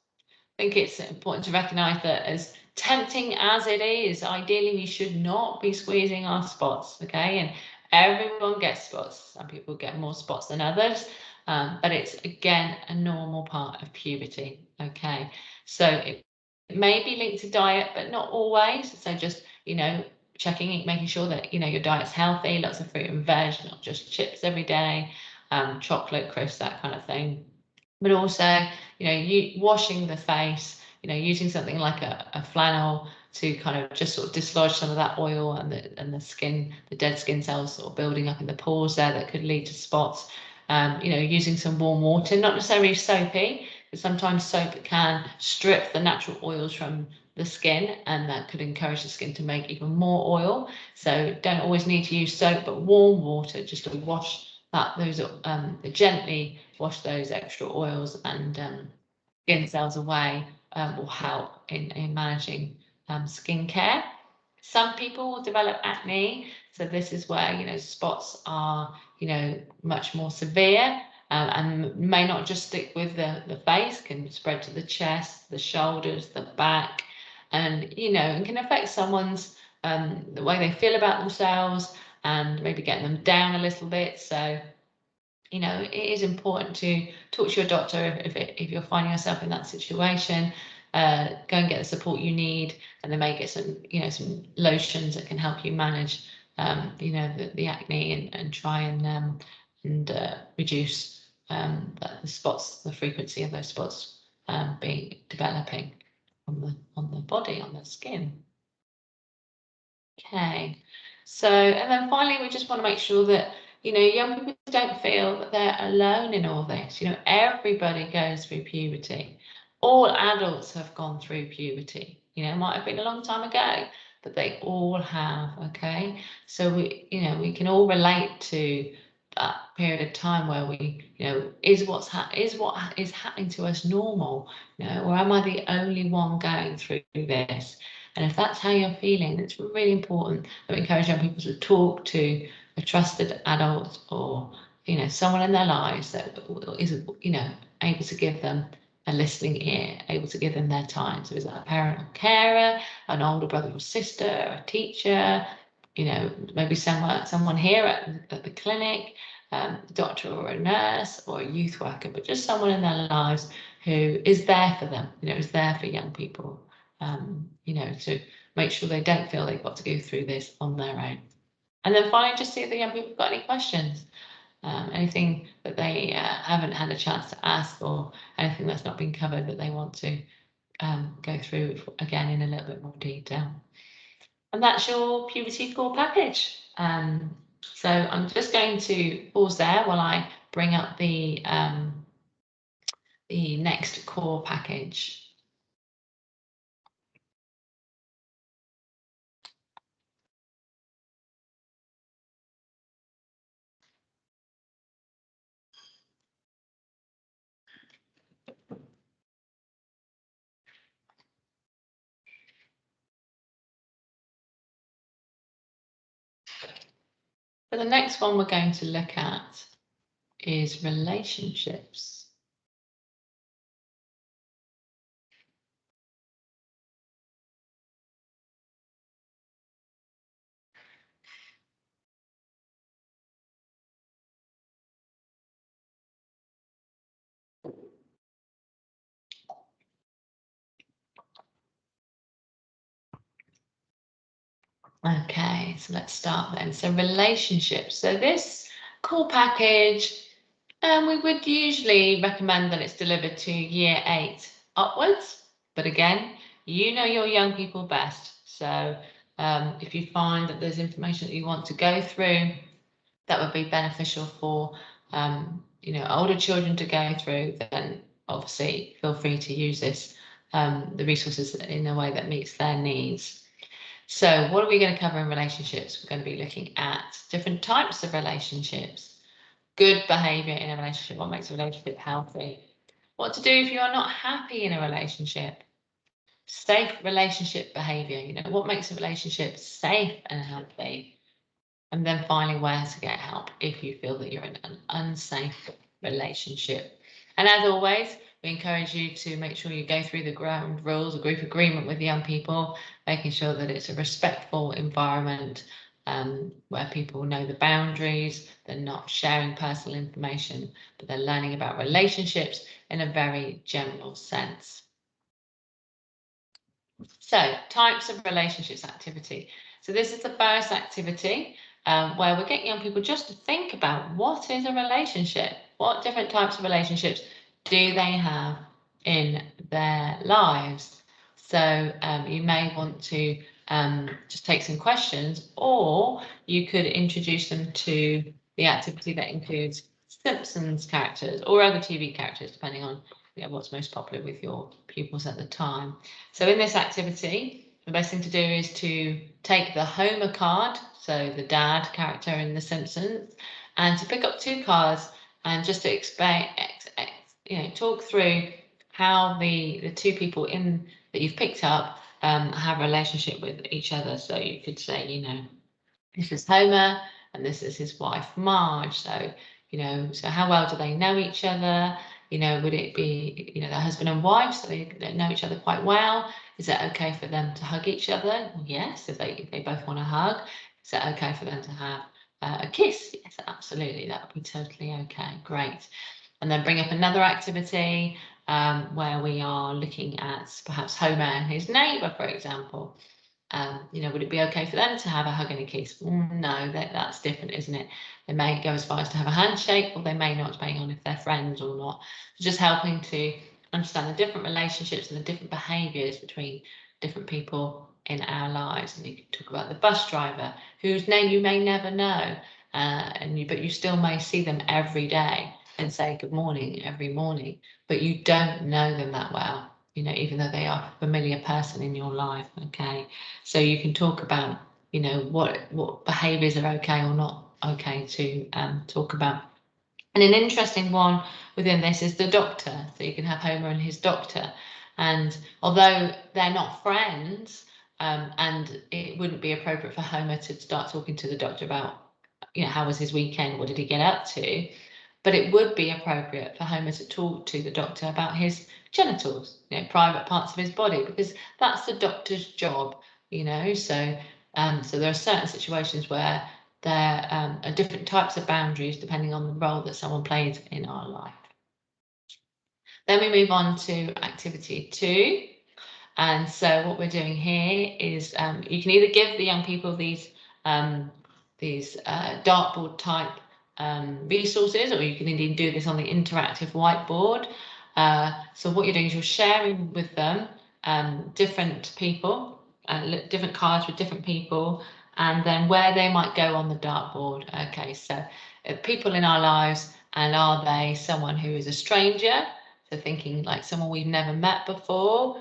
I think it's important to recognise that as tempting as it is, ideally we should not be squeezing our spots, okay? And everyone gets spots. Some people get more spots than others, but it's, again, a normal part of puberty, okay? So it may be linked to diet, but not always. So just, you know, checking, making sure that, you know, your diet's healthy, lots of fruit and veg, not just chips every day, chocolate, crisps, that kind of thing. But also, you know, washing the face, you know, using something like a flannel to kind of just sort of dislodge some of that oil and the skin, the dead skin cells sort of building up in the pores there that could lead to spots. You know, using some warm water, not necessarily soapy, but sometimes soap can strip the natural oils from the skin, and that could encourage the skin to make even more oil. So don't always need to use soap, but warm water just to wash those gently wash those extra oils and skin cells away will help in managing skin care. Some people will develop acne, so this is where, you know, spots are, you know, much more severe and may not just stick with the face, can spread to the chest, the shoulders, the back, and, you know, and can affect someone's the way they feel about themselves and maybe getting them down a little bit. So, you know, it is important to talk to your doctor if you're finding yourself in that situation. Go and get the support you need, and they may get some, you know, some lotions that can help you manage, you know, the acne and try and reduce the spots, the frequency of those spots developing on the body, on the skin. Okay, so and then finally, we just want to make sure that, you know, young people don't feel that they're alone in all this. You know, everybody goes through puberty. All adults have gone through puberty. You know, it might have been a long time ago, but they all have. Okay, so we, you know, we can all relate to that period of time where we, you know, is what is happening to us normal? You know, or am I the only one going through this? And if that's how you're feeling, it's really important that we encourage young people to talk to a trusted adult or, you know, someone in their lives that is, you know, able to give them a listening ear, able to give them their time. So is that a parent or carer, an older brother or sister, a teacher, you know, maybe someone here at the clinic, a doctor or a nurse or a youth worker, but just someone in their lives who is there for them, you know, is there for young people. You know, to make sure they don't feel they've got to go through this on their own. And then finally, just see if the young people have got any questions, anything that they haven't had a chance to ask, or anything that's not been covered that they want to go through again in a little bit more detail. And that's your puberty core package. So I'm just going to pause there while I bring up the next core package. So the next one we're going to look at is relationships. Okay, so let's start then. So relationships. So this core package, we would usually recommend that it's delivered to year 8 upwards. But again, you know your young people best. So if you find that there's information that you want to go through, that would be beneficial for older children to go through, then obviously feel free to use this, the resources in a way that meets their needs. So what are we going to cover in relationships? We're going to be looking at different types of relationships, good behavior in a relationship, what makes a relationship healthy, what to do if you are not happy in a relationship, safe relationship behavior, what makes a relationship safe and healthy, and then finally where to get help if you feel that you're in an unsafe relationship. And as always, we encourage you to make sure you go through the ground rules, a group agreement with young people, making sure that it's a respectful environment where people know the boundaries, they're not sharing personal information, but they're learning about relationships in a very general sense. So, types of relationships activity. So this is the first activity where we're getting young people just to think about what is a relationship? What different types of relationships do they have in their lives? So you may want to just take some questions, or you could introduce them to the activity that includes Simpsons characters or other TV characters, depending on what's most popular with your pupils at the time. So in this activity, the best thing to do is to take the Homer card, so the dad character in The Simpsons, and to pick up 2 cards and just to explain, talk through how the 2 people that you've picked up have a relationship with each other. So you could say, this is Homer and this is his wife Marge. So, so how well do they know each other? Would it be, the husband and wife, so they know each other quite well? Is it okay for them to hug each other? Yes, if they both want to hug. Is it okay for them to have a kiss? Yes, absolutely. That would be totally okay. Great. And then bring up another activity where we are looking at perhaps Homer and his neighbour, for example. Would it be okay for them to have a hug and a kiss? No, that's different, isn't it? They may go as far as to have a handshake, or they may not, depending on if they're friends or not. So just helping to understand the different relationships and the different behaviours between different people in our lives. And you can talk about the bus driver, whose name you may never know, but you still may see them every day and say good morning every morning, but you don't know them that well. Even though they are a familiar person in your life, okay? So you can talk about, what behaviours are okay or not okay to talk about. And an interesting one within this is the doctor. So you can have Homer and his doctor. And although they're not friends, and it wouldn't be appropriate for Homer to start talking to the doctor about, how was his weekend? What did he get up to? But it would be appropriate for Homer to talk to the doctor about his genitals, private parts of his body, because that's the doctor's job, So, so there are certain situations where there are different types of boundaries depending on the role that someone plays in our life. Then we move on to activity 2. And so what we're doing here is you can either give the young people these dartboard type resources, or you can indeed do this on the interactive whiteboard. So what you're doing is you're sharing with them different people, different cards with different people, and then where they might go on the dartboard. Okay, so people in our lives, and are they someone who is a stranger? So thinking like someone we've never met before.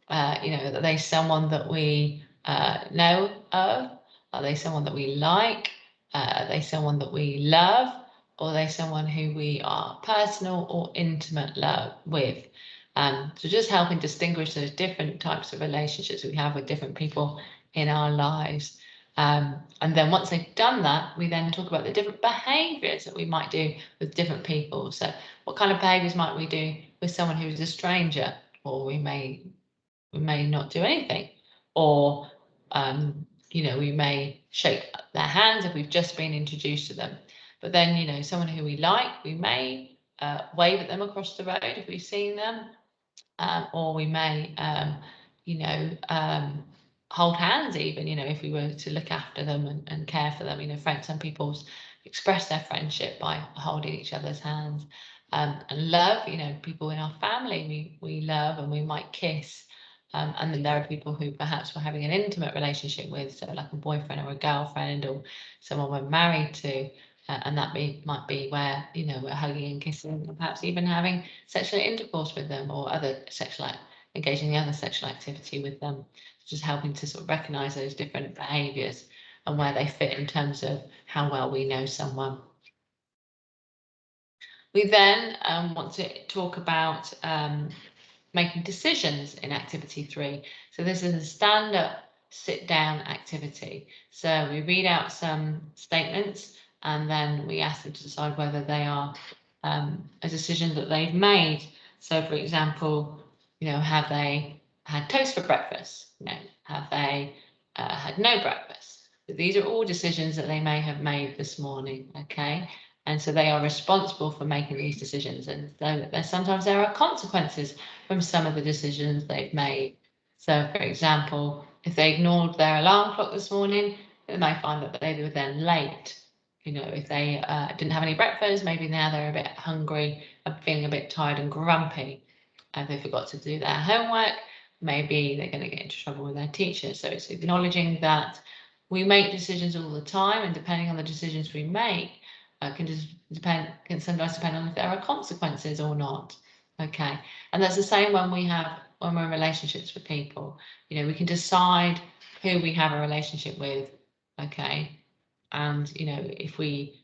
Are they someone that we know of? Are they someone that we like? Are they someone that we love? Or are they someone who we are personal or intimate love with? So just helping distinguish those different types of relationships we have with different people in our lives. And then once they've done that, we then talk about the different behaviours that we might do with different people. So what kind of behaviours might we do with someone who's a stranger? Or we may not do anything, or we may shake their hands if we've just been introduced to them. But then someone who we like, we may wave at them across the road if we've seen them, or we may hold hands even, if we were to look after them and care for them. Some people express their friendship by holding each other's hands. And love, people in our family we love and we might kiss. And then there are people who perhaps we're having an intimate relationship with, so like a boyfriend or a girlfriend or someone we're married to. And that might be where, we're hugging and kissing and perhaps even having sexual intercourse with them or engaging in other sexual activity with them. Just helping to sort of recognize those different behaviors and where they fit in terms of how well we know someone. We then want to talk about making decisions in activity 3. So this is a stand-up, sit-down activity. So we read out some statements and then we ask them to decide whether they are a decision that they've made. So for example, have they had toast for breakfast? Have they had no breakfast? But these are all decisions that they may have made this morning, okay? And so they are responsible for making these decisions. And so sometimes there are consequences from some of the decisions they've made. So for example, if they ignored their alarm clock this morning, they might find that they were then late. If they didn't have any breakfast, maybe now they're a bit hungry and feeling a bit tired and grumpy. And they forgot to do their homework, maybe they're going to get into trouble with their teacher. So it's acknowledging that we make decisions all the time, and depending on the decisions we make, can sometimes depend on if there are consequences or not. Okay, and that's the same when we're in relationships with people. We can decide who we have a relationship with. Okay, and if we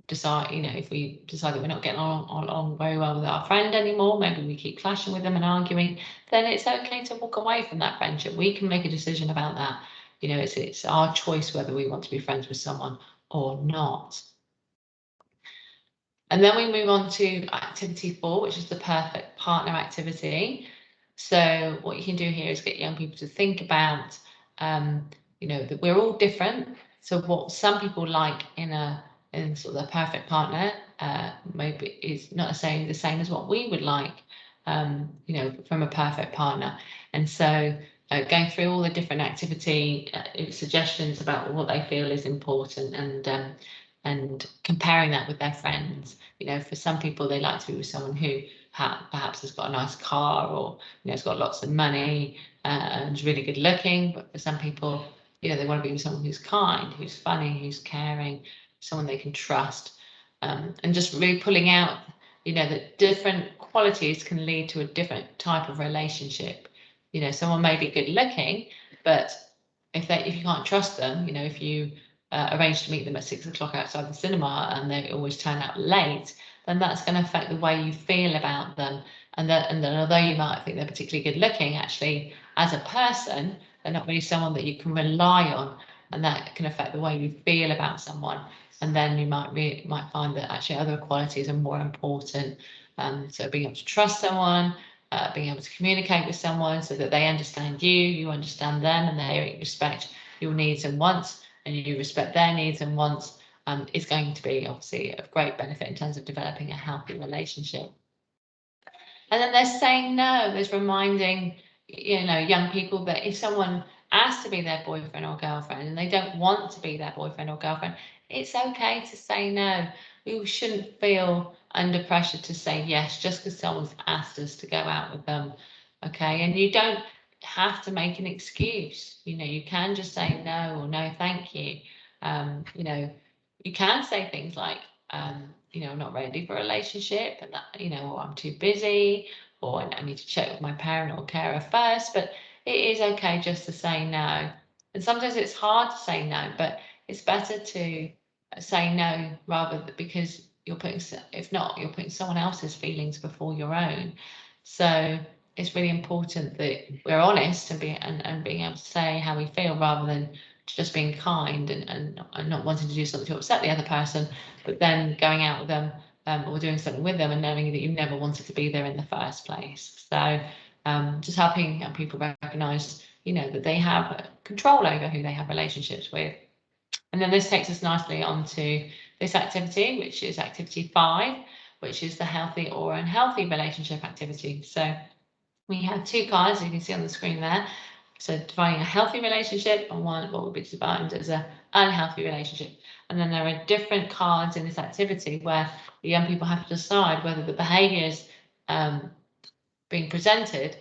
decide that we're not getting along very well with our friend anymore, maybe we keep clashing with them and arguing, then it's okay to walk away from that friendship. We can make a decision about that. It's our choice whether we want to be friends with someone or not. And then we move on to activity 4, which is the perfect partner activity. So what you can do here is get young people to think about, that we're all different. So what some people like in sort of the perfect partner maybe is not necessarily the same as what we would like, from a perfect partner. And so going through all the different activity suggestions about what they feel is important and comparing that with their friends. For some people, they like to be with someone who perhaps has got a nice car or has got lots of money and is really good looking. But for some people, they want to be with someone who's kind, who's funny, who's caring, someone they can trust, and just really pulling out, that different qualities can lead to a different type of relationship. Someone may be good looking, but if you can't trust them, if you arrange to meet them at 6 o'clock outside the cinema and they always turn out late, then that's going to affect the way you feel about them. And then although you might think they're particularly good looking, actually as a person, they're not really someone that you can rely on, and that can affect the way you feel about someone. And then you might find that actually other qualities are more important. So being able to trust someone, being able to communicate with someone so that they understand you understand them, and they respect your needs and wants, and you respect their needs and wants, is going to be obviously of great benefit in terms of developing a healthy relationship. And then there's saying no. There's reminding, young people that if someone asks to be their boyfriend or girlfriend and they don't want to be their boyfriend or girlfriend, it's okay to say no. We shouldn't feel under pressure to say yes just because someone's asked us to go out with them. Okay, and you don't have to make an excuse. You can just say no or no, thank you. You can say things like, I'm not ready for a relationship, and that, or I'm too busy, or I need to check with my parent or carer first. But it is okay just to say no. And sometimes it's hard to say no, but it's better to say no because if not, you're putting someone else's feelings before your own. So it's really important that we're honest and being able to say how we feel rather than just being kind and not wanting to do something to upset the other person, but then going out with them or doing something with them and knowing that you never wanted to be there in the first place. So just helping people recognise, that they have control over who they have relationships with. And then this takes us nicely onto this activity, which is activity 5, which is the healthy or unhealthy relationship activity. So we have 2 cards, you can see on the screen there. So defining a healthy relationship and one what would be defined as an unhealthy relationship. And then there are different cards in this activity where the young people have to decide whether the behaviours being presented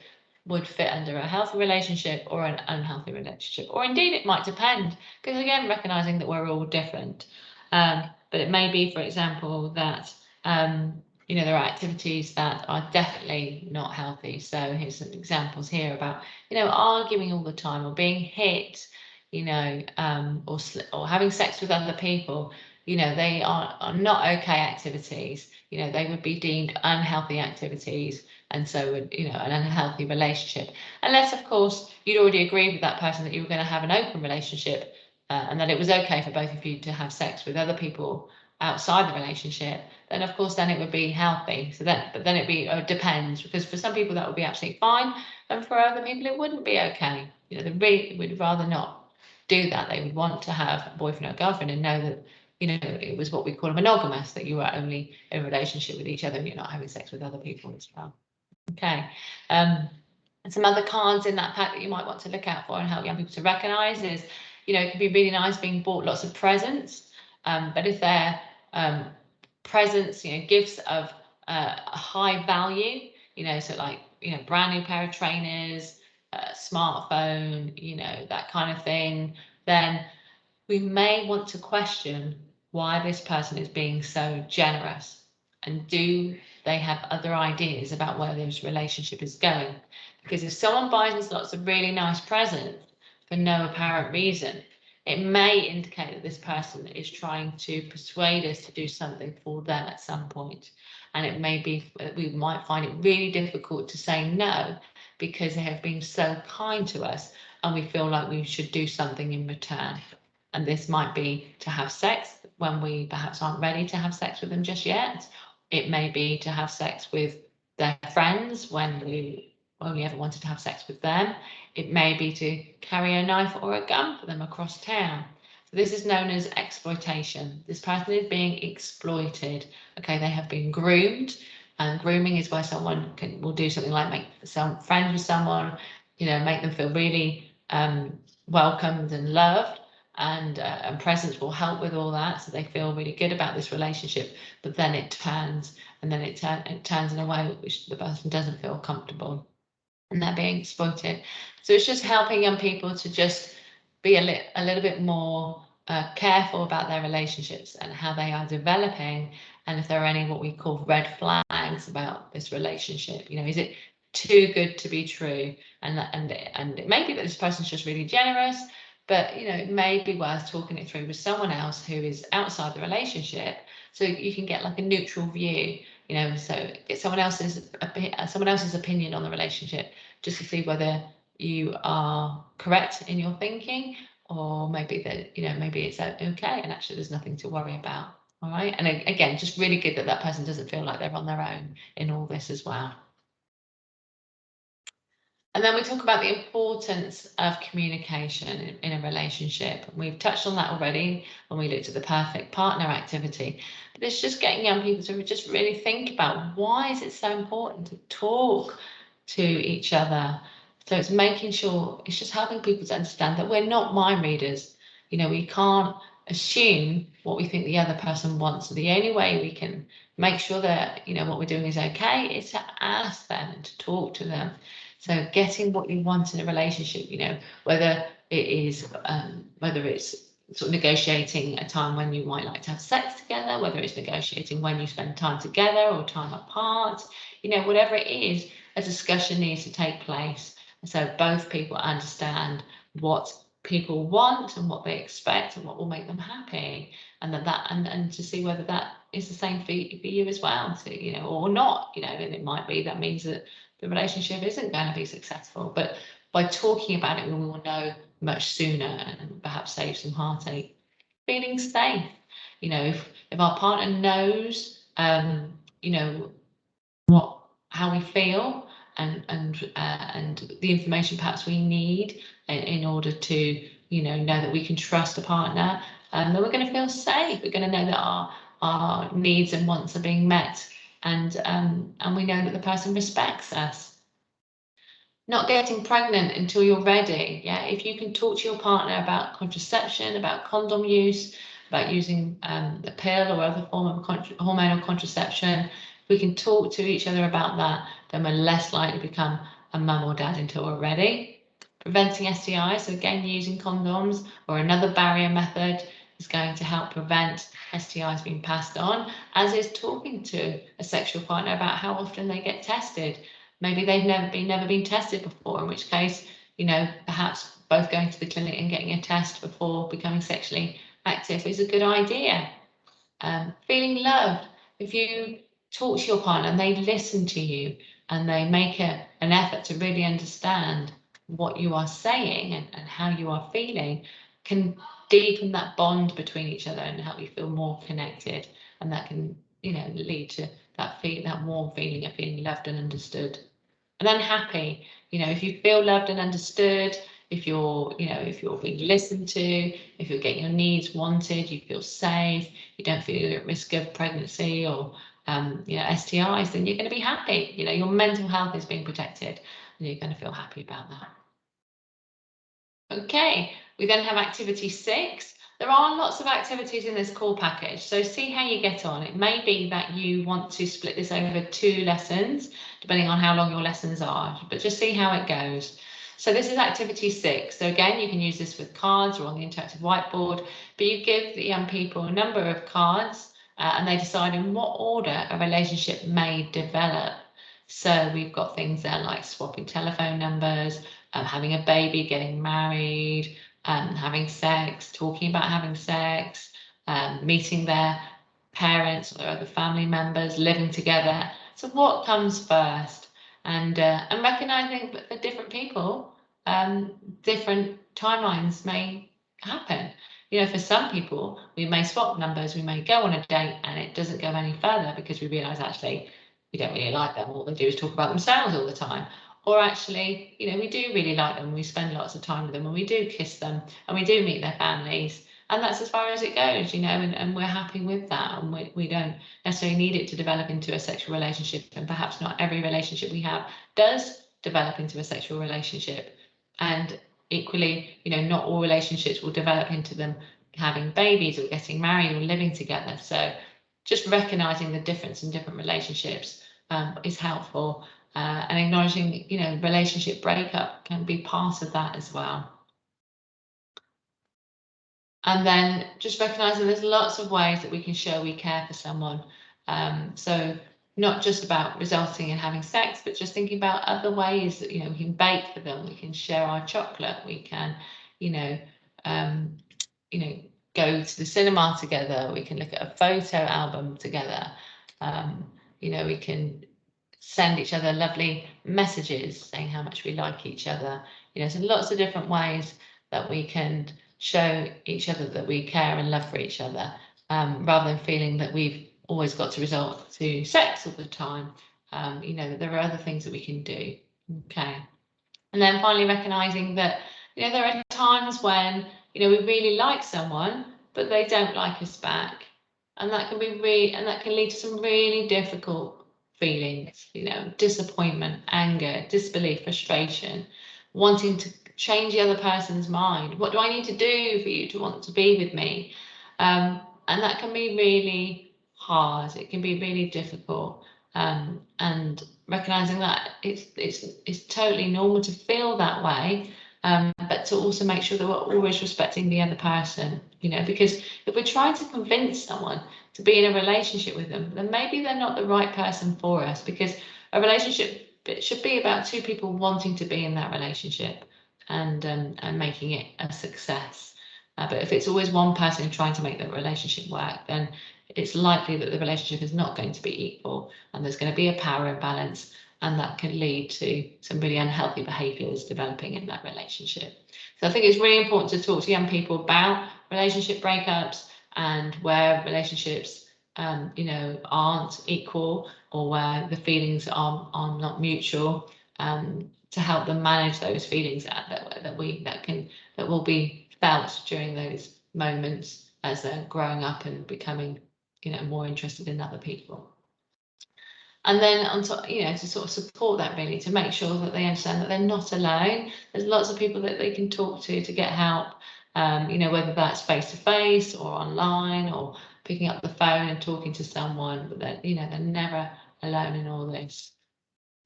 would fit under a healthy relationship or an unhealthy relationship, or indeed it might depend, because again, recognizing that we're all different. But it may be, for example, that there are activities that are definitely not healthy. So here's some examples here about arguing all the time, or being hit, or having sex with other people. They are not okay activities. They would be deemed unhealthy activities, and so would an unhealthy relationship, unless of course you'd already agreed with that person that you were going to have an open relationship, and that it was okay for both of you to have sex with other people outside the relationship. Then of course it would be healthy. But then it depends, because for some people that would be absolutely fine, and for other people it wouldn't be okay. They would rather not do that. They would want to have a boyfriend or girlfriend and know that it was what we call monogamous, that you were only in a relationship with each other and you're not having sex with other people as well. Okay. And some other cards in that pack that you might want to look out for and help young people to recognise is, it can be really nice being bought lots of presents, but if they're presents, gifts of a high value, so like, brand new pair of trainers, smartphone, that kind of thing, then we may want to question why this person is being so generous, and do they have other ideas about where this relationship is going? Because if someone buys us lots of really nice presents for no apparent reason, it may indicate that this person is trying to persuade us to do something for them at some point. And it may be that we might find it really difficult to say no, because they have been so kind to us and we feel like we should do something in return. And this might be to have sex when we perhaps aren't ready to have sex with them just yet. It may be to have sex with their friends when we only ever wanted to have sex with them. It may be to carry a knife or a gun for them across town. So this is known as exploitation. This person is being exploited. Okay, they have been groomed, and grooming is where someone will do something like make some friends with someone, make them feel really welcomed and loved. And presence will help with all that, so they feel really good about this relationship. But then it turns, and then it turns in a way which the person doesn't feel comfortable, and they're being exploited. So it's just helping young people to just be a little bit more careful about their relationships and how they are developing, and if there are any what we call red flags about this relationship. Is it too good to be true? And it may be that this person's just really generous, but it may be worth talking it through with someone else who is outside the relationship, so you can get like a neutral view. So get someone else's opinion on the relationship, just to see whether you are correct in your thinking, or maybe that maybe it's okay and actually there's nothing to worry about. All right, and again, just really good that that person doesn't feel like they're on their own in all this as well. And then we talk about the importance of communication in a relationship. We've touched on that already when we looked at the perfect partner activity. But it's just getting young people to just really think about, why is it so important to talk to each other? So it's making sure, it's just helping people to understand that we're not mind readers. We can't assume what we think the other person wants. So the only way we can make sure that what we're doing is okay is to ask them and to talk to them. So getting what you want in a relationship, whether it's sort of negotiating a time when you might like to have sex together, whether it's negotiating when you spend time together or time apart, whatever it is, a discussion needs to take place. So both people understand what people want and what they expect and what will make them happy, and and to see whether that is the same for you as well, or not, and it might be that means that the relationship isn't going to be successful, but by talking about it, we will know much sooner and perhaps save some heartache. Feeling safe, if our partner knows, how we feel and the information perhaps we need in order to know that we can trust a partner, then we're going to feel safe. We're going to know that our needs and wants are being met, and we know that the person respects us. not getting pregnant until you're ready. Yeah, if you can talk to your partner about contraception, about condom use, about using the pill or other form of hormonal contraception, if we can talk to each other about that, then we're less likely to become a mum or dad until we're ready. Preventing STIs, so again, using condoms or another barrier method is going to help prevent STIs being passed on, as is talking to a sexual partner about how often they get tested. Maybe they've never been tested before, in which case, you know, perhaps both going to the clinic and getting a test before becoming sexually active is a good idea. Feeling loved. If you talk to your partner and they listen to you and they make an effort to really understand what you are saying and how you are feeling, can deepen that bond between each other and help you feel more connected. And that can, you know, lead to that warm feeling of feeling loved and understood. And then happy, you know, if you feel loved and understood, if you're, you know, if you're being listened to, if you're getting your needs wanted, you feel safe, you don't feel you're at risk of pregnancy or, you know, STIs, then you're going to be happy. You know, your mental health is being protected and you're going to feel happy about that. Okay, we then have activity 6. There are lots of activities in this core package, so see how you get on. It may be that you want to split this over 2 lessons, depending on how long your lessons are, but just see how it goes. So this is activity 6. So again, you can use this with cards or on the interactive whiteboard, but you give the young people a number of cards and they decide in what order a relationship may develop. So we've got things there like swapping telephone numbers, having a baby, getting married, having sex, talking about having sex, meeting their parents or other family members, living together. So what comes first? And recognizing that for different people, different timelines may happen. You know, for some people, we may swap numbers, we may go on a date and it doesn't go any further because we realize actually we don't really like them. All they do is talk about themselves all the time. Or actually, you know, we do really like them, we spend lots of time with them and we do kiss them and we do meet their families. And that's as far as it goes, you know, and we're happy with that. And we don't necessarily need it to develop into a sexual relationship. And perhaps not every relationship we have does develop into a sexual relationship. And equally, you know, not all relationships will develop into them having babies or getting married or living together. So just recognizing the difference in different relationships is helpful. And acknowledging, you know, relationship breakup can be part of that as well. And then just recognizing there's lots of ways that we can show we care for someone. So not just about resulting in having sex, but just thinking about other ways that, you know, we can bake for them, we can share our chocolate, we can, you know, go to the cinema together, we can look at a photo album together, you know, we can send each other lovely messages saying how much we like each other. You know, so lots of different ways that we can show each other that we care and love for each other, rather than feeling that we've always got to resort to sex all the time. You know, there are other things that we can do. Okay. And then finally recognizing that, you know, there are times when, you know, we really like someone, but they don't like us back. And that can be and that can lead to some really difficult feelings, you know, disappointment, anger, disbelief, frustration, wanting to change the other person's mind. What do I need to do for you to want to be with me? And that can be really hard. It can be really difficult. And recognizing that it's totally normal to feel that way, but to also make sure that we're always respecting the other person, you know, because if we're trying to convince someone to be in a relationship with them, then maybe they're not the right person for us, because a relationship, it should be about 2 people wanting to be in that relationship and making it a success. But if it's always one person trying to make the relationship work, then it's likely that the relationship is not going to be equal and there's going to be a power imbalance, and that can lead to some really unhealthy behaviours developing in that relationship. So I think it's really important to talk to young people about relationship breakups and where relationships you know, aren't equal or where the feelings are not mutual, to help them manage those feelings that will be felt during those moments as they're growing up and becoming, you know, more interested in other people. And then on top, to sort of support that, really, to make sure that they understand that they're not alone. There's lots of people that they can talk to get help, whether that's face to face or online or picking up the phone and talking to someone, but they're never alone in all this.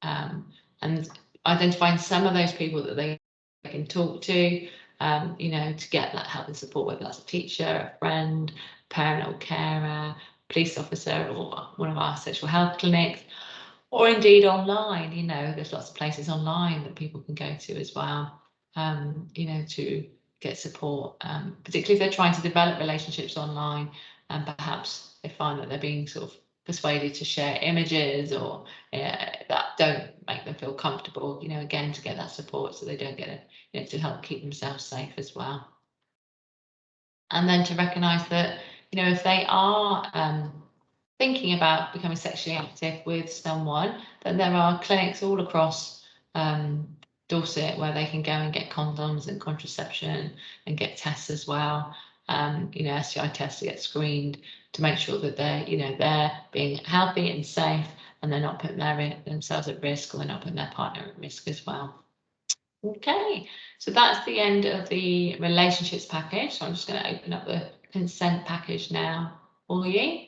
And identifying some of those people that they can talk to, to get that help and support, whether that's a teacher, a friend, parent or carer, police officer, or one of our sexual health clinics, or indeed online. There's lots of places online that people can go to as well, to get support, particularly if they're trying to develop relationships online, and perhaps they find that they're being sort of persuaded to share images or that don't make them feel comfortable, again, to get that support so they don't get it, to help keep themselves safe as well. And then to recognise that, if they are thinking about becoming sexually active with someone, then there are clinics all across Dorset where they can go and get condoms and contraception and get tests as well. STI tests to get screened to make sure that they're being healthy and safe, and they're not putting themselves at risk, or they're not putting their partner at risk as well. Okay, so that's the end of the relationships package. So I'm just going to open up the consent package now for you.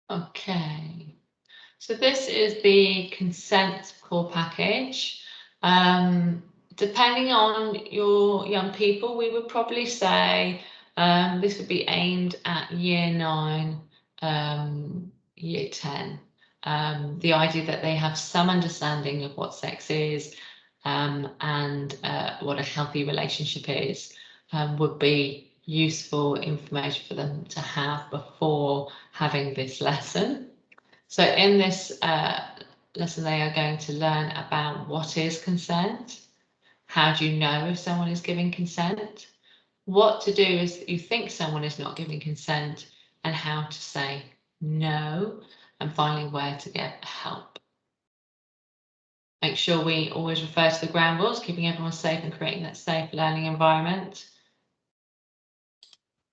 Okay, so this is the consent core package. Depending on your young people, we would probably say this would be aimed at year 9, year 10. The idea that they have some understanding of what sex is and what a healthy relationship is would be useful information for them to have before having this lesson. So in this lesson, they are going to learn about what is consent, how do you know if someone is giving consent, what to do if you think someone is not giving consent, and how to say no, and finally where to get help. Make sure we always refer to the ground rules, keeping everyone safe and creating that safe learning environment.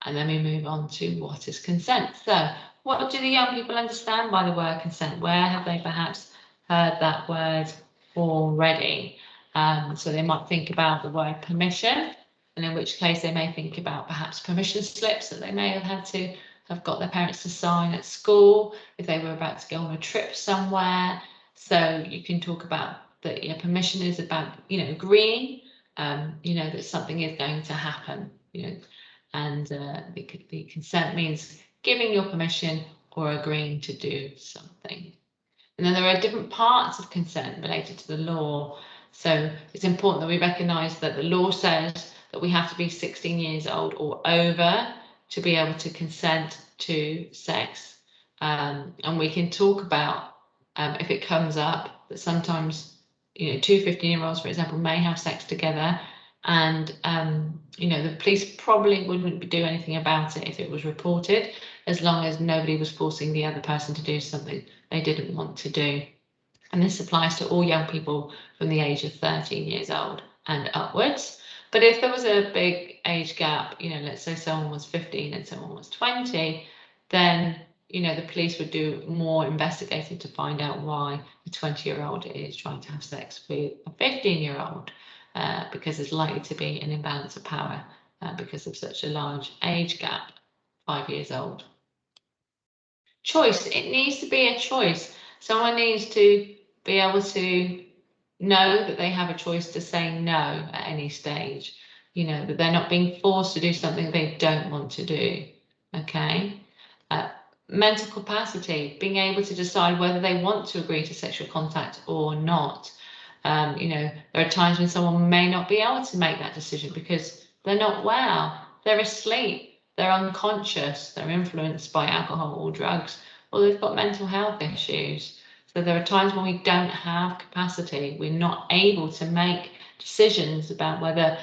And then we move on to what is consent. So what do the young people understand by the word consent? Where have they perhaps heard that word already? So they might think about the word permission, and in which case they may think about perhaps permission slips that they may have had to have got their parents to sign at school if they were about to go on a trip somewhere. So you can talk about that. Permission is about agreeing, that something is going to happen. And the consent means giving your permission or agreeing to do something. And then there are different parts of consent related to the law. So it's important that we recognise that the law says that we have to be 16 years old or over to be able to consent to sex. And we can talk about if it comes up that sometimes, two 15-year-olds, for example, may have sex together, and the police probably wouldn't do anything about it if it was reported, as long as nobody was forcing the other person to do something they didn't want to do. And this applies to all young people from the age of 13 years old and upwards. But if there was a big age gap, let's say someone was 15 and someone was 20, then the police would do more investigating to find out why a 20-year-old is trying to have sex with a 15-year-old. Because there's likely to be an imbalance of power because of such a large age gap, 5 years old. Choice, it needs to be a choice. Someone needs to be able to know that they have a choice to say no at any stage, that they're not being forced to do something they don't want to do, okay? Mental capacity, being able to decide whether they want to agree to sexual contact or not. There are times when someone may not be able to make that decision because they're not well, they're asleep, they're unconscious, they're influenced by alcohol or drugs, or they've got mental health issues. So there are times when we don't have capacity, we're not able to make decisions about whether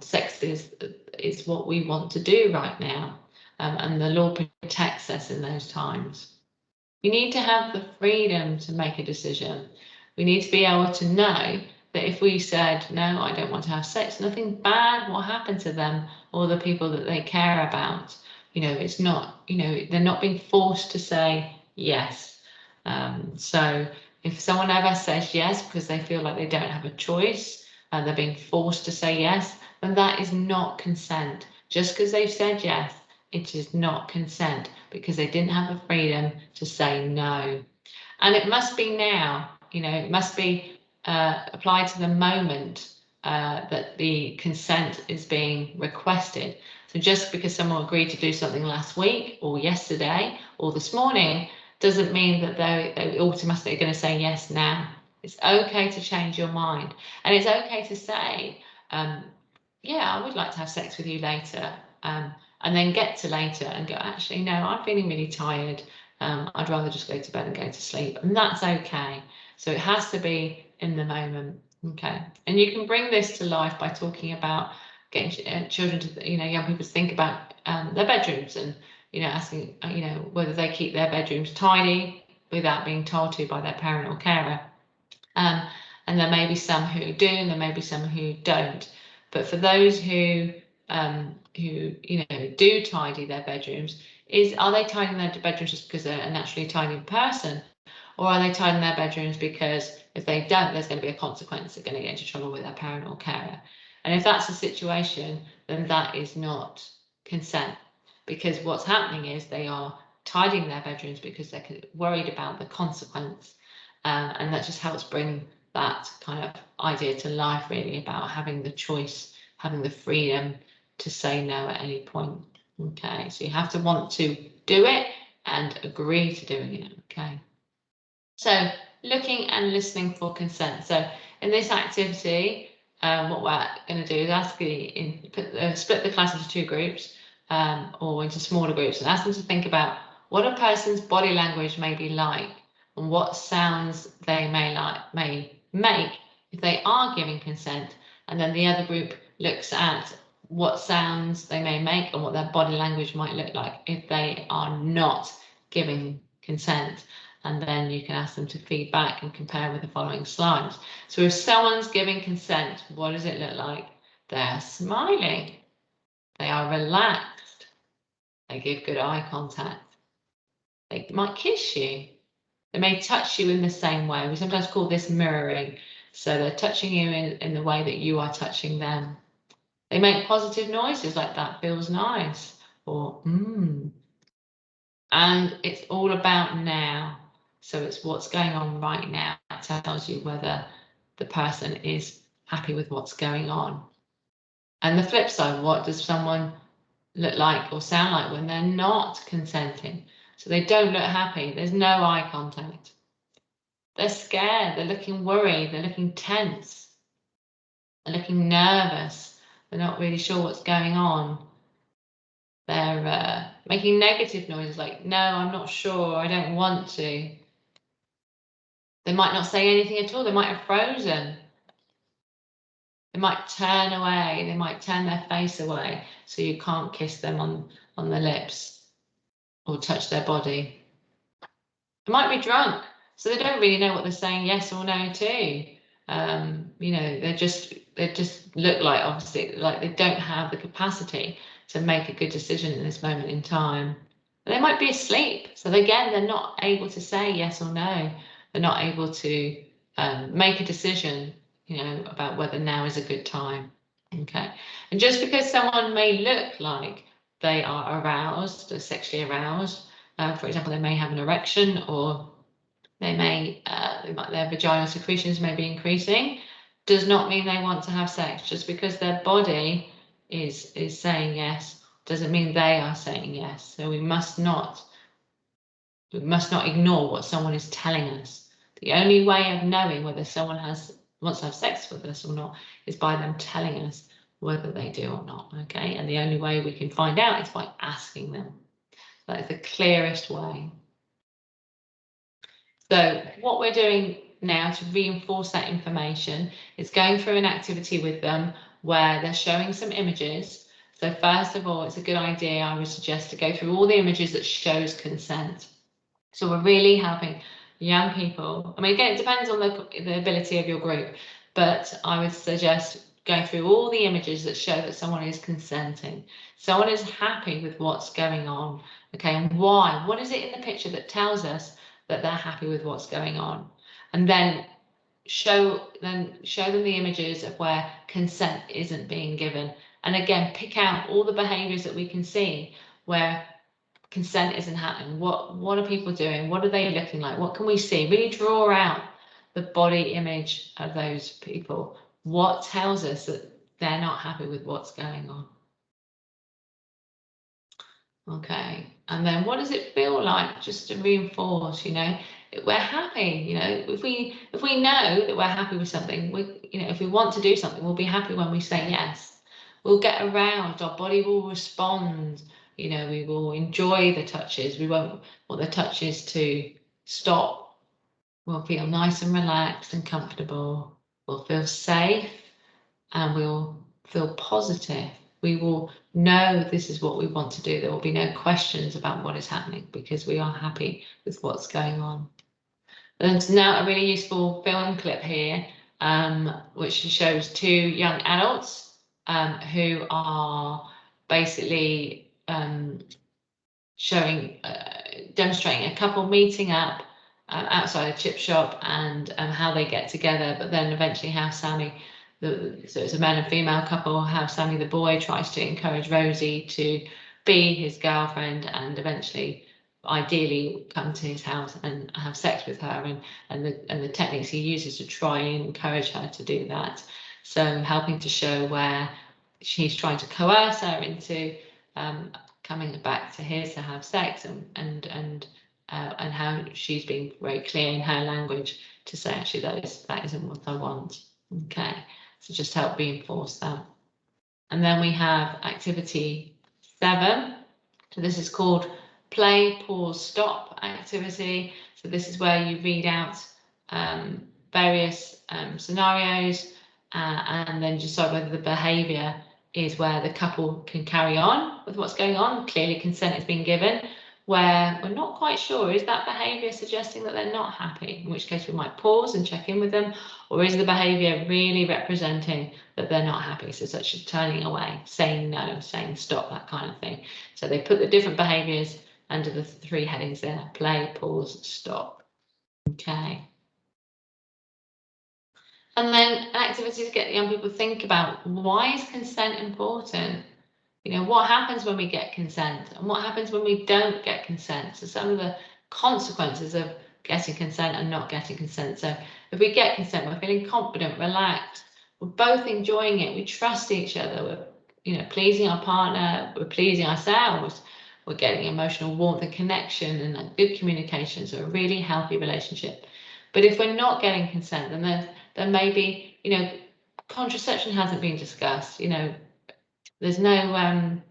sex is what we want to do right now, and the law protects us in those times. We need to have the freedom to make a decision. We need to be able to know that if we said, no, I don't want to have sex, nothing bad will happen to them or the people that they care about. You know, it's not, you know, they're not being forced to say yes. So if someone ever says yes because they feel like they don't have a choice and they're being forced to say yes, then that is not consent. Just because they've said yes, it is not consent because they didn't have the freedom to say no. And it must be now, you know, it must be applied to the moment that the consent is being requested. So just because someone agreed to do something last week or yesterday or this morning doesn't mean that they're automatically going to say yes now. It's okay to change your mind, and it's okay to say, yeah, I would like to have sex with you later, and then get to later and go, actually, no, I'm feeling really tired. I'd rather just go to bed and go to sleep, and that's okay. So it has to be in the moment, okay? And you can bring this to life by talking about getting children to, you know, young people to think about their bedrooms and, you know, asking, you know, whether they keep their bedrooms tidy without being told to by their parent or carer. And there may be some who do, and there may be some who don't. But for those who you know, do tidy their bedrooms, are they tidying their bedrooms just because they're a naturally tidy person, or are they tidying their bedrooms because if they don't, there's going to be a consequence? They're going to get into trouble with their parent or carer. And if that's the situation, then that is not consent, because what's happening is they are tidying their bedrooms because they're worried about the consequence, and that just helps bring that kind of idea to life, really, about having the choice, having the freedom to say no at any point. Okay, so you have to want to do it and agree to doing it. Okay, so looking and listening for consent. So in this activity, what we're going to do is ask split the class into two groups, or into smaller groups, and ask them to think about what a person's body language may be like and what sounds they may make if they are giving consent. And then the other group looks at what sounds they may make and what their body language might look like if they are not giving consent. And then you can ask them to feed back and compare with the following slides. So if someone's giving consent, what does it look like? They're smiling. They are relaxed. They give good eye contact. They might kiss you. They may touch you in the same way. We sometimes call this mirroring. So they're touching you in the way that you are touching them. They make positive noises like that feels nice, or And it's all about now. So it's what's going on right now. It tells you whether the person is happy with what's going on. And the flip side, what does someone look like or sound like when they're not consenting? So they don't look happy. There's no eye contact. They're scared. They're looking worried. They're looking tense. They're looking nervous. They're not really sure what's going on. They're making negative noises like, no, I'm not sure. I don't want to. They might not say anything at all. They might have frozen. They might turn away. They might turn their face away so you can't kiss them on the lips or touch their body. They might be drunk, so they don't really know what they're saying yes or no to. You know, they just look like, obviously, like they don't have the capacity to make a good decision in this moment in time. And they might be asleep, so again, they're not able to say yes or no. They're not able to make a decision, you know, about whether now is a good time. Okay, and just because someone may look like they are aroused, or sexually aroused, for example, they may have an erection, or they may their vaginal secretions may be increasing, does not mean they want to have sex. Just because their body is saying yes doesn't mean they are saying yes. So we must not ignore what someone is telling us. The only way of knowing whether someone wants to have sex with us or not is by them telling us whether they do or not, okay? And the only way we can find out is by asking them. That is the clearest way. So what we're doing now to reinforce that information is going through an activity with them where they're showing some images. So first of all, it's a good idea, I would suggest, to go through all the images that shows consent. So we're really helping young people. I mean, again, it depends on the ability of your group, but I would suggest going through all the images that show that someone is consenting. Someone is happy with what's going on, okay, and why? What is it in the picture that tells us that they're happy with what's going on? And then show them the images of where consent isn't being given. And again, pick out all the behaviors that we can see where consent isn't happening. What are people doing? What are they looking like? What can we see? Really draw out the body image of those people. What tells us that they're not happy with what's going on? Okay, and then what does it feel like, just to reinforce, you know, we're happy, you know, if we know that we're happy with something, you know, if we want to do something, we'll be happy when we say yes. We'll get aroused, our body will respond, you know, we will enjoy the touches, we won't want the touches to stop. We'll feel nice and relaxed and comfortable, we'll feel safe, and we'll feel positive. We will know this is what we want to do. There will be no questions about what is happening because we are happy with what's going on. And now a really useful film clip here, which shows two young adults who are basically demonstrating a couple meeting up outside a chip shop and how they get together, but then eventually how Sammy, so it's a man and female couple, how Sammy the boy tries to encourage Rosie to be his girlfriend and eventually ideally come to his house and have sex with her, and the techniques he uses to try and encourage her to do that. So helping to show where she's trying to coerce her into coming back to his to have sex, and how she's being very clear in her language to say actually that isn't what I want. Okay, so just help reinforce that. And then we have activity 7. So this is called play, pause, stop activity. So this is where you read out various scenarios and then decide whether the behavior is where the couple can carry on with what's going on. Clearly consent is being given. Where we're not quite sure, is that behavior suggesting that they're not happy? In which case we might pause and check in with them, or is the behavior really representing that they're not happy? So such as turning away, saying no, saying stop, that kind of thing. So they put the different behaviors under the 3 headings there: play, pause, stop. Okay. And then an activity to get young people to think about, why is consent important? You know, what happens when we get consent and what happens when we don't get consent? So some of the consequences of getting consent and not getting consent. So if we get consent, we're feeling confident, relaxed, we're both enjoying it, we trust each other, we're, you know, pleasing our partner, we're pleasing ourselves, we're getting emotional warmth and connection and good communication, so a really healthy relationship. But if we're not getting consent, then maybe, you know, contraception hasn't been discussed, you know, there's no,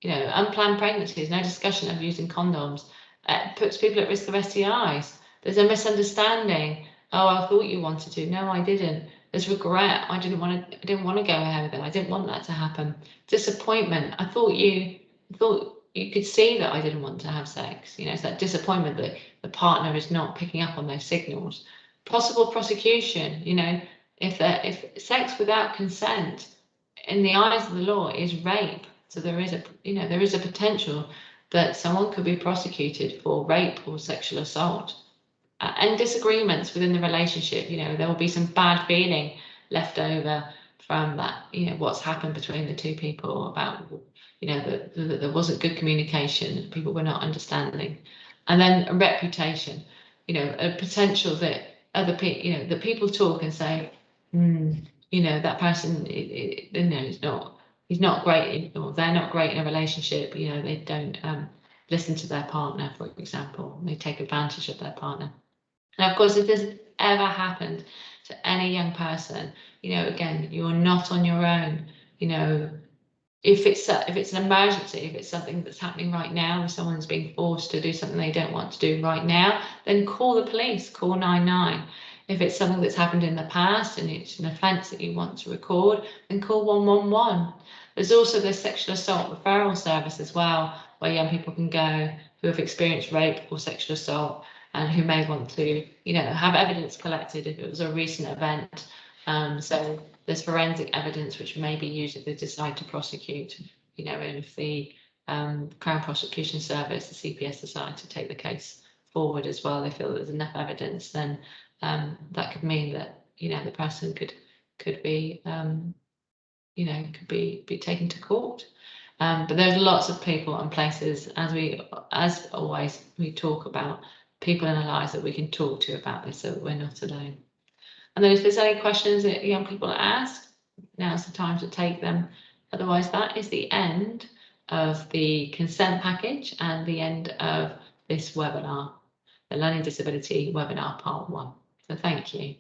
you know, unplanned pregnancies, no discussion of using condoms. It puts people at risk of STIs. There's a misunderstanding. Oh, I thought you wanted to. No, I didn't. There's regret. I didn't want to go ahead with it. I didn't want that to happen. Disappointment. I thought you could see that I didn't want to have sex. You know, it's that disappointment that the partner is not picking up on those signals. Possible prosecution. You know, if sex without consent, in the eyes of the law, is rape. So there is a potential that someone could be prosecuted for rape or sexual assault. And disagreements within the relationship, you know, there will be some bad feeling left over from that, you know, what's happened between the two people about, you know, that there wasn't good communication, people were not understanding. And then a reputation, you know, a potential that other people, you know, that people talk and say, you know, that person, you know, he's not great, or they're not great in a relationship. You know, they don't listen to their partner, for example. They take advantage of their partner. And of course, if this ever happened to any young person, you know, again, you're not on your own. you know, if it's an emergency, if it's something that's happening right now, if someone's being forced to do something they don't want to do right now, then call the police, call 999. If it's something that's happened in the past and it's an offence that you want to record, then call 111. There's also the sexual assault referral service as well, where young people can go who have experienced rape or sexual assault and who may want to, you know, have evidence collected if it was a recent event. So there's forensic evidence which may be used if they decide to prosecute, you know, and if the Crown Prosecution Service, the CPS, decide to take the case forward as well, they feel that there's enough evidence, then that could mean that, you know, the person could be, you know, could be taken to court. But there's lots of people and places, as always, we talk about people in our lives that we can talk to about this, so that we're not alone. And then if there's any questions that young people ask, now's the time to take them. Otherwise, that is the end of the consent package and the end of this webinar, the Learning Disability webinar part 1. So thank you.